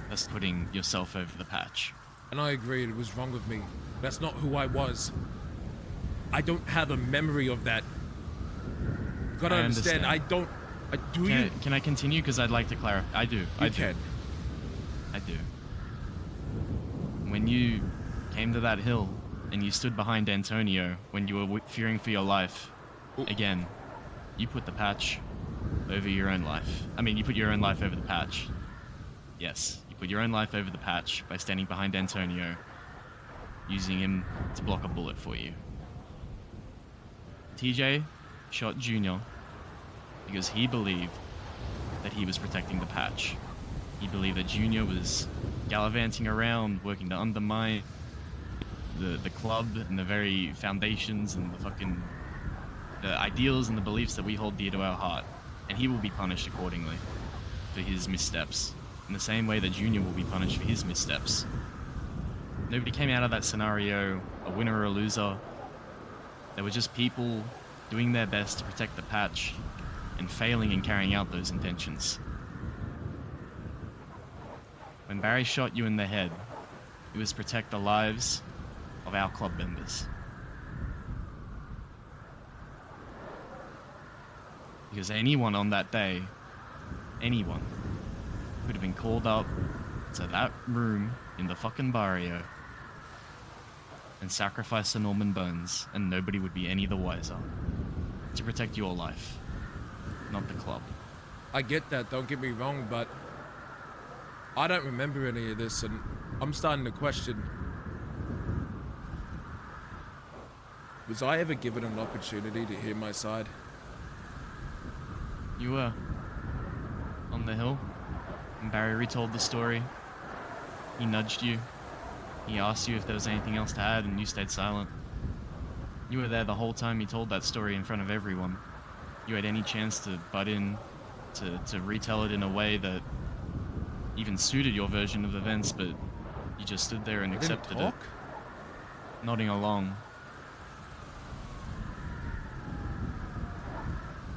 That's putting yourself over the patch.
And I agree, it was wrong of me. That's not who I was. I don't have a memory of that. You gotta
I
understand, I
understand.
don't...
Can I continue? Because I'd like to clarify. I do. I do. I do. When you came to that hill and you stood behind Antonio when you were fearing for your life, again, you put the patch over your own life. I mean, you put your own life over the patch. Yes, you put your own life over the patch by standing behind Antonio, using him to block a bullet for you. TJ shot Junior because he believed that he was protecting the patch. He believed that Junior was gallivanting around, working to undermine the club and the very foundations and the ideals and the beliefs that we hold dear to our heart. And he will be punished accordingly for his missteps, in the same way that Junior will be punished for his missteps. Nobody came out of that scenario a winner or a loser. There were just people doing their best to protect the patch and failing in carrying out those intentions. When Barry shot you in the head, it was to protect the lives of our club members. Because anyone on that day, anyone, could have been called up to that room in the fucking barrio and sacrificed to Norman Bones, and nobody would be any the wiser. To protect your life, not the club.
I get that, don't get me wrong, but I don't remember any of this, and I'm starting to question, was I ever given an opportunity to hear my side?
You were on the hill, and Barry retold the story. He nudged you. He asked you if there was anything else to add, and you stayed silent. You were there the whole time he told that story in front of everyone. You had any chance to butt in, to retell it in a way that even suited your version of events, but you just stood there and accepted it, nodding along.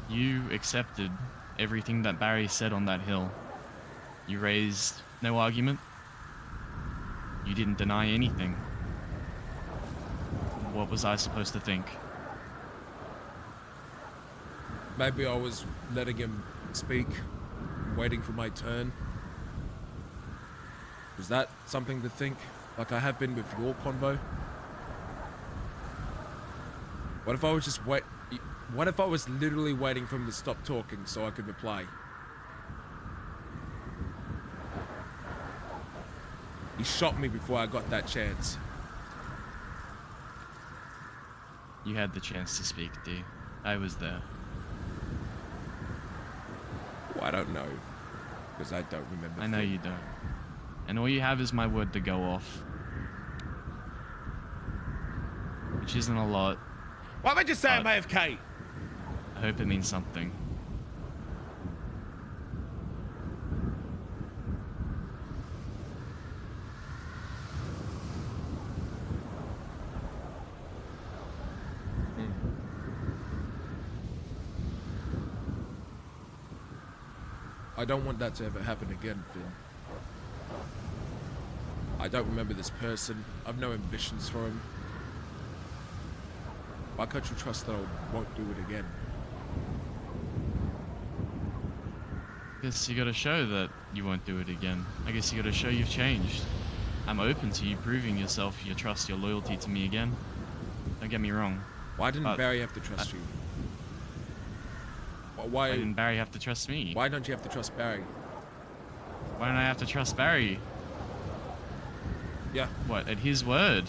You accepted everything that Barry said on that hill. You raised no argument. You didn't deny anything. What was I supposed to think?
Maybe I was letting him speak, waiting for my turn. Was that something to think, like I have been with your convo? What if I was just What if I was literally waiting for him to stop talking so I could reply? He shot me before I got that chance.
You had the chance to speak, D. I was there.
Well, I don't know, because I don't remember.
I know you don't. And all you have is my word to go off. Which isn't a lot.
Why am I just saying AFK?
I hope it means something.
I don't want that to ever happen again, Finn. I don't remember this person. I've no ambitions for him. Why can't you trust that I won't do it again?
Guess you gotta show that you won't do it again. I guess you gotta show you've changed. I'm open to you proving yourself, your trust, your loyalty to me again. Don't get me wrong.
Why didn't Barry have to trust you?
Why didn't Barry have to trust me?
Why don't you have to trust Barry?
Why don't I have to trust Barry?
Yeah.
What, at his word?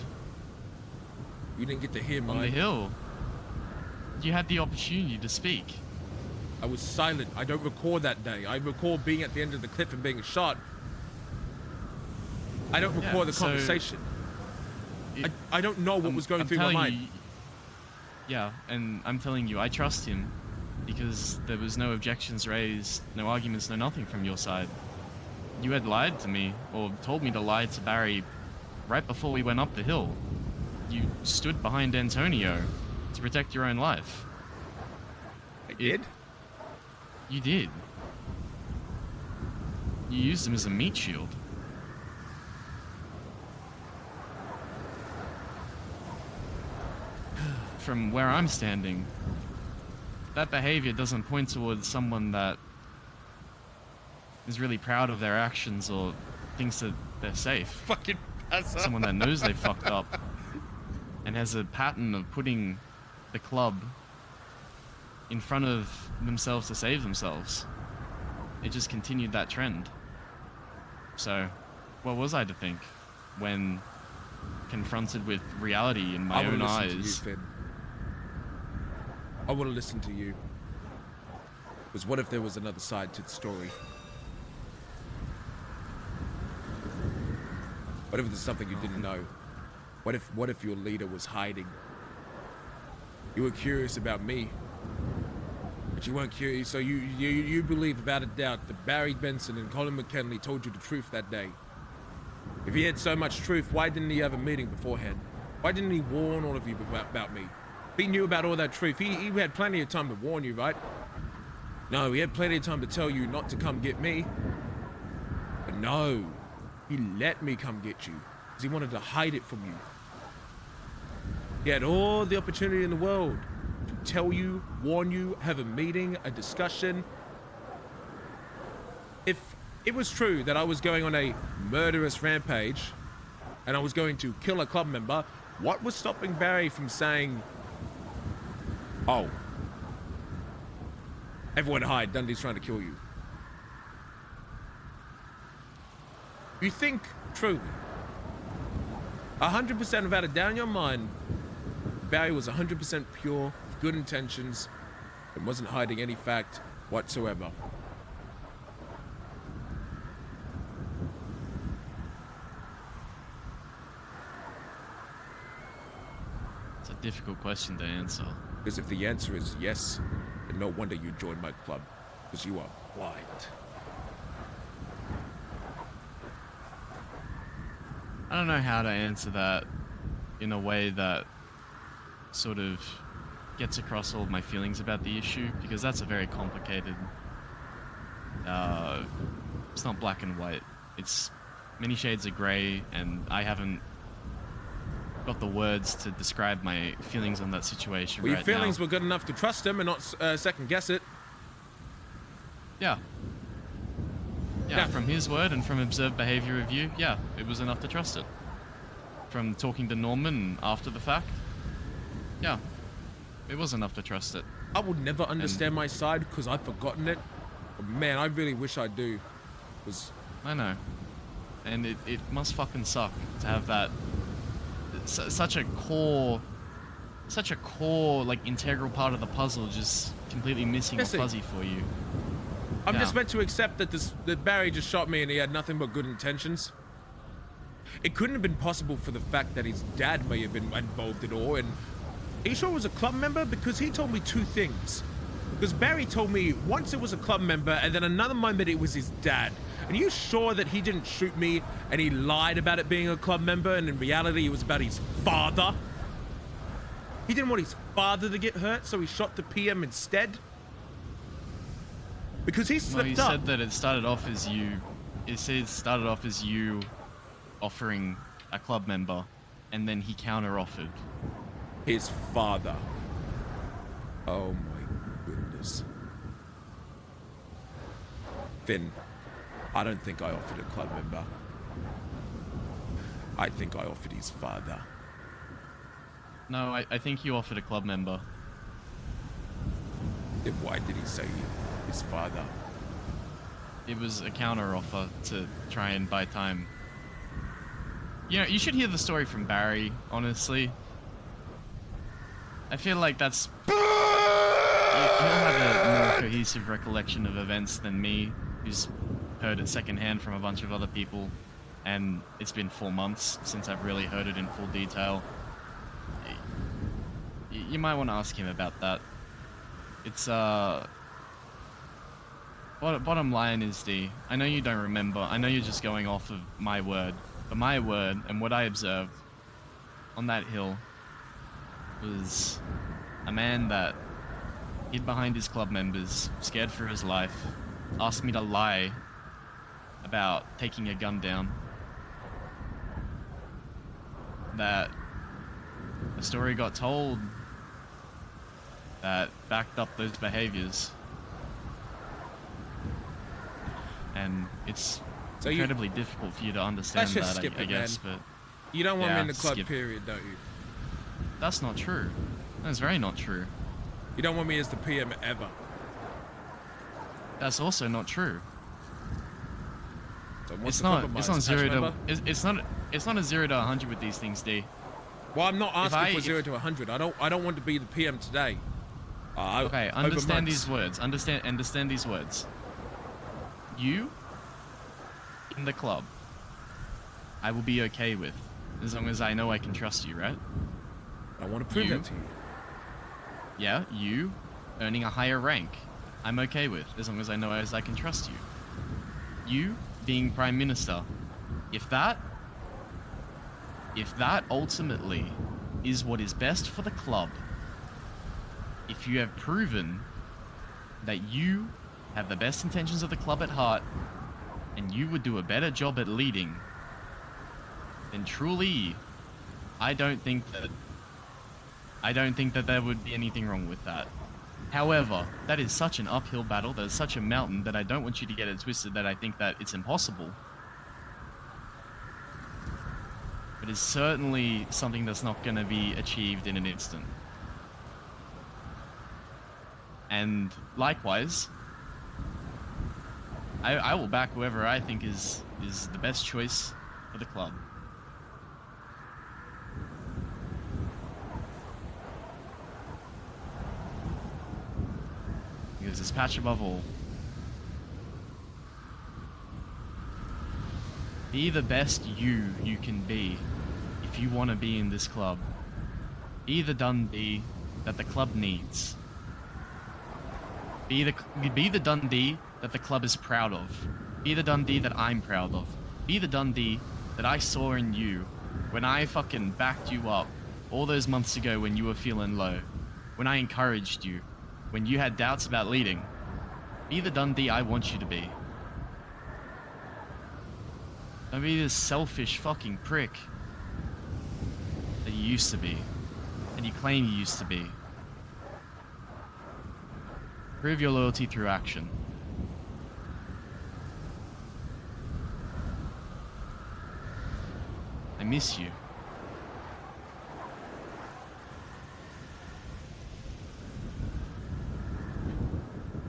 You didn't get to hear mine.
On the hill? You had the opportunity to speak.
I was silent. I don't recall that day. I recall being at the end of the cliff and being shot. I don't recall the conversation. I don't know what was going through my mind.
Yeah, and I'm telling you, I trust him because there was no objections raised, no arguments, no nothing from your side. You had lied to me, or told me to lie to Barry right before we went up the hill. You stood behind Antonio to protect your own life.
I did?
You did. You used him as a meat shield. From where I'm standing, that behavior doesn't point towards someone that is really proud of their actions or thinks that they're safe.
Fucking
Someone that knows they fucked up and has a pattern of putting the club in front of themselves to save themselves. It just continued that trend. So, what was I to think when confronted with reality in my own eyes?
I want to listen to you. Because what if there was another side to the story? What if there's something you didn't know? What if your leader was hiding? You were curious about me, but you weren't curious, so you believe without a doubt that Barry Benson and Colin McKinley told you the truth that day. If he had so much truth, why didn't he have a meeting beforehand? Why didn't he warn all of you about me? If he knew about all that truth, he had plenty of time to warn you, right? No, he had plenty of time to tell you not to come get me. But no, he let me come get you, because he wanted to hide it from you. He had all the opportunity in the world to tell you, warn you, have a meeting, a discussion. If it was true that I was going on a murderous rampage and I was going to kill a club member, what was stopping Barry from saying, oh, everyone hide, Dundee's trying to kill you? You think truly, 100% without a doubt in your mind, Barry was 100% pure, with good intentions, and wasn't hiding any fact whatsoever.
It's a difficult question to answer.
Because if the answer is yes, then no wonder you joined my club, because you are blind.
I don't know how to answer that in a way that sort of gets across all of my feelings about the issue, because that's a very complicated, it's not black and white. It's many shades of gray, and I haven't got the words to describe my feelings on that situation
Well,
right
your feelings
now.
were good enough to trust him and not second guess it.
Yeah. Yeah, from his word and from observed behavior of you, yeah, it was enough to trust it. From talking to Norman after the fact, yeah, it was enough to trust it.
I will never understand my side because I've forgotten it. But man, I really wish I do.
I know. And it must fucking suck to have that, such a core, like, integral part of the puzzle just completely missing or fuzzy for you.
I'm just meant to accept that Barry just shot me and he had nothing but good intentions. It couldn't have been possible for the fact that his dad may have been involved at all. And are you sure it was a club member? Because he told me two things. Because Barry told me once it was a club member, and then another moment it was his dad. And are you sure that he didn't shoot me and he lied about it being a club member, and in reality it was about his father? He didn't want his father to get hurt, so he shot the PM instead? Because he slipped up.
Well, he said that it started off as you. It said it started off as you offering a club member, and then he counter-offered.
His father. Oh my goodness. Finn, I don't think I offered a club member. I think I offered his father.
No, I think you offered a club member.
Then why did he say his father?
It was a counter offer to try and buy time. You know, you should hear the story from Barry, honestly. I feel like that's... He'll have a more cohesive recollection of events than me, who's heard it secondhand from a bunch of other people. And it's been 4 months since I've really heard it in full detail. You might want to ask him about that. It's, bottom line is, D, I know you don't remember, I know you're just going off of my word, but my word and what I observed on that hill was a man that hid behind his club members, scared for his life, asked me to lie about taking a gun down. That a story got told that backed up those behaviors. And it's
So
incredibly difficult for you to understand
Let's just
that,
skip
I
it,
guess,
man.
but
You don't want me
Yeah,
in the club,
skip.
period, don't you?
that's not true. That's very not true.
You don't want me as the PM ever.
That's also not true.
So what's
It's
the
not.
compromise?
It's not
Patch
zero to.
member?
It's not. It's not a 0 to 100 with these things, D.
Well, I'm not asking for
if-
0 to 100. I don't want to be the PM today.
Okay,
over
understand
months.
these words. Understand these words. You in the club, I will be okay with, as long as I know I can trust you, right?
I want to prove
You?
that to you.
Yeah, you earning a higher rank, I'm okay with, as long as I know as I can trust you. You being Prime Minister, if that ultimately is what is best for the club, if you have proven that you have the best intentions of the club at heart, and you would do a better job at leading, then truly, I don't think that there would be anything wrong with that. However, that is such an uphill battle, that is such a mountain, that I don't want you to get it twisted that I think that it's impossible. But it's certainly something that's not going to be achieved in an instant. And likewise, I will back whoever I think is the best choice for the club. Because it's patch above all. Be the best you can be if you want to be in this club. Be the Dundee that the club needs. Be the Dundee that the club is proud of. Be the Dundee that I'm proud of. Be the Dundee that I saw in you when I fucking backed you up all those months ago when you were feeling low. When I encouraged you. When you had doubts about leading. Be the Dundee I want you to be. Don't be this selfish fucking prick that you used to be. And you claim you used to be. Prove your loyalty through action. I miss you.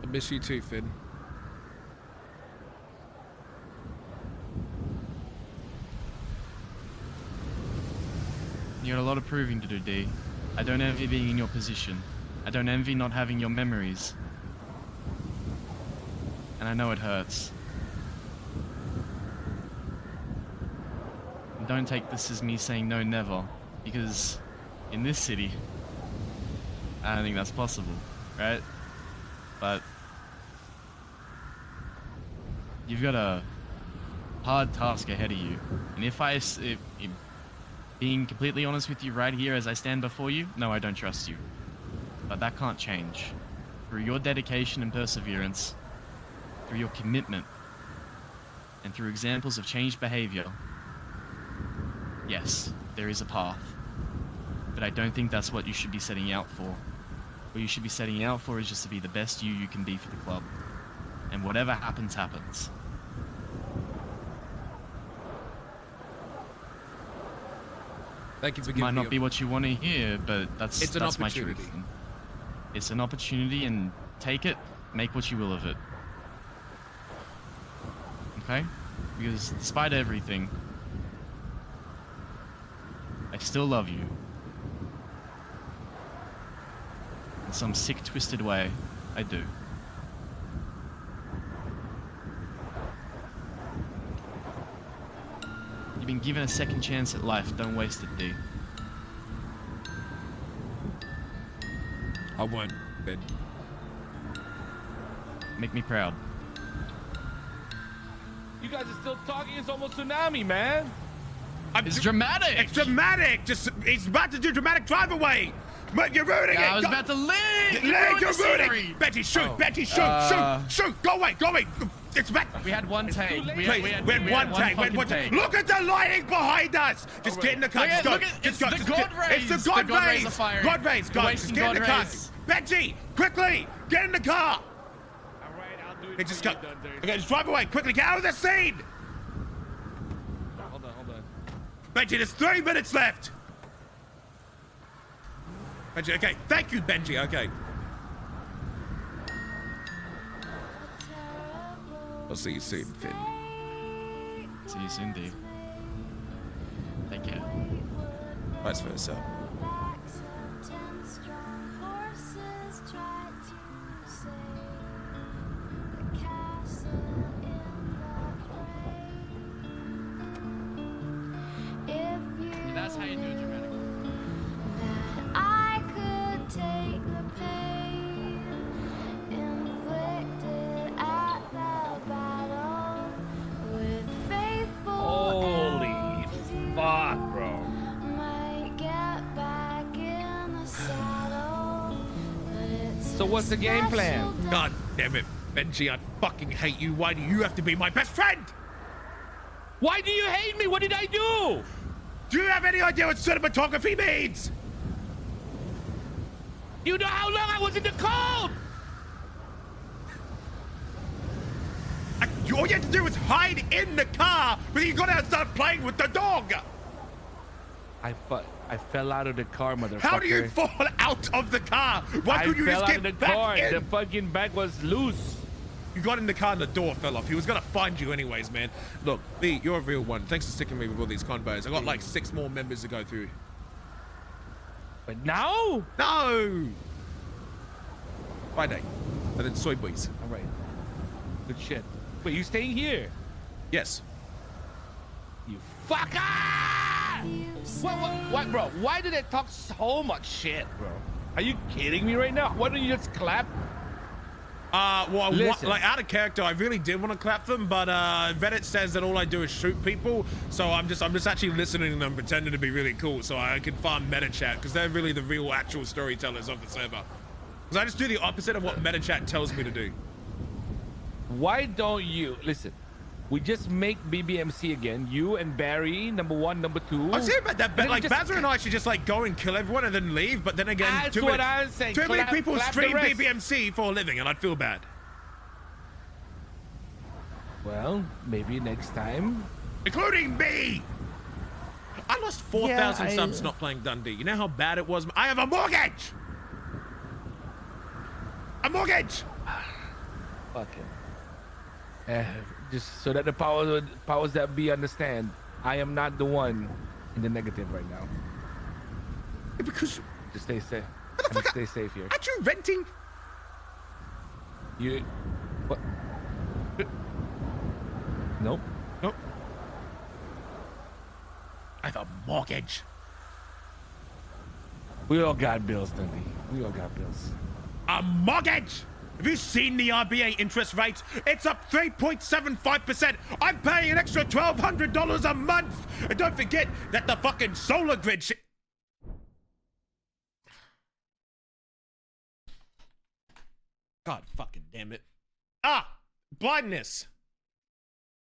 I miss you too, Finn.
You got a lot of proving to do, D. I don't envy being in your position. I don't envy not having your memories. And I know it hurts. And don't take this as me saying no never, because in this city, I don't think that's possible, right? But you've got a hard task ahead of you. And if being completely honest with you right here as I stand before you, no, I don't trust you. But that can't change. Through your dedication and perseverance, through your commitment, and through examples of changed behavior, yes, there is a path. But I don't think that's what you should be setting out for. What you should be setting out for is just to be the best you can be for the club. And whatever happens, happens.
Thank you for
It
giving
might
me
not be what you want to hear, but that's
It's an
that's my
opportunity.
truth. And it's an opportunity, and take it, make what you will of it. Okay? Because despite everything, I still love you. In some sick, twisted way, I do. You've been given a second chance at life, don't waste it, D.
I won't, Ben.
Make me proud.
You guys are still talking. It's almost tsunami, man.
It's dramatic!
It's dramatic. Just he's about to do dramatic drive away. But you're ruining it.
I was about to leave!
You're
You're
ruining. Betty, shoot! Betty, shoot! Go away! It's back.
We had one take.
Please, we had one take. Look at the lighting behind us. Just get in the car. Just go.
It's the God rays.
It's the God rays.
are firing.
God rays. Go. Just get in the car. Betty, quickly, get in the car.
All right, I'll do it.
Hey, just
for
go.
you, Thunder.
Okay, just drive away quickly. Get out of the scene.
Hold on.
Benji, there's 3 minutes left. Benji, okay. Thank you, Benji. Okay. I'll see you soon, Finn.
See you soon, D. Take care.
Vice versa.
That's how you do it dramatic.
I could take the pain inflicted at the battle with faithful
Holy fuck, bro.
might get back in the saddle, but it's
So what's the game plan?
God damn it, Benji, I fucking hate you. Why do you have to be my best friend?
Why do you hate me? What did I do?
Do you have any idea what cinematography means?
You know how long I was in the cold?
All you had to do was hide in the car, but you got to start playing with the dog.
I fell out of the car, motherfucker.
How do you fall out of the car? Why couldn't you
fell
just
out
get
of the
back
car.
in?
The fucking bag was loose.
You got in the car and the door fell off. He was gonna find you anyways, man. Look, B, you're a real one. Thanks for sticking me with all these convos. I got like 6 more members to go through.
But now?
No! Friday. And then soy boys.
All right. Good shit. Wait, you staying here?
Yes.
You fucker! What, bro? Why did they talk so much shit, bro? Are you kidding me right now? Why don't you just clap?
Well,
Listen.
like out of character, I really did want to clap them, but Reddit says that all I do is shoot people, so I'm just actually listening to them, pretending to be really cool, so I can farm meta chat because they're really the real actual storytellers of the server. Because I just do the opposite of what meta chat tells me to do.
Why don't you listen? We just make BBMC again. You and Barry, number 1, number 2.
I was saying about that, but
And
like
just-
Bazza and I should just like go and kill everyone and then leave. But then again,
That's
too
what
many,
I'm saying.
too many
Clap-
people
clap the
stream
rest.
BBMC for a living, and I'd feel bad.
Well, maybe next time.
Including me. I lost 4,000
Yeah,
subs not playing Dundee. You know how bad it was? I have a mortgage! A mortgage!
Fuck him. Just so that the powers that be understand, I am not the one in the negative right now.
Because
Just stay safe.
Motherfucker,
Stay safe here.
aren't you renting?
You what? Nope.
Nope. I have a mortgage.
We all got bills, Dundee. We all got bills.
A mortgage! Have you seen the RBA interest rate? It's up 3.75%. I'm paying an extra $1,200 a month. And don't forget that the fucking solar grid shit. God fucking damn it. Ah, blindness.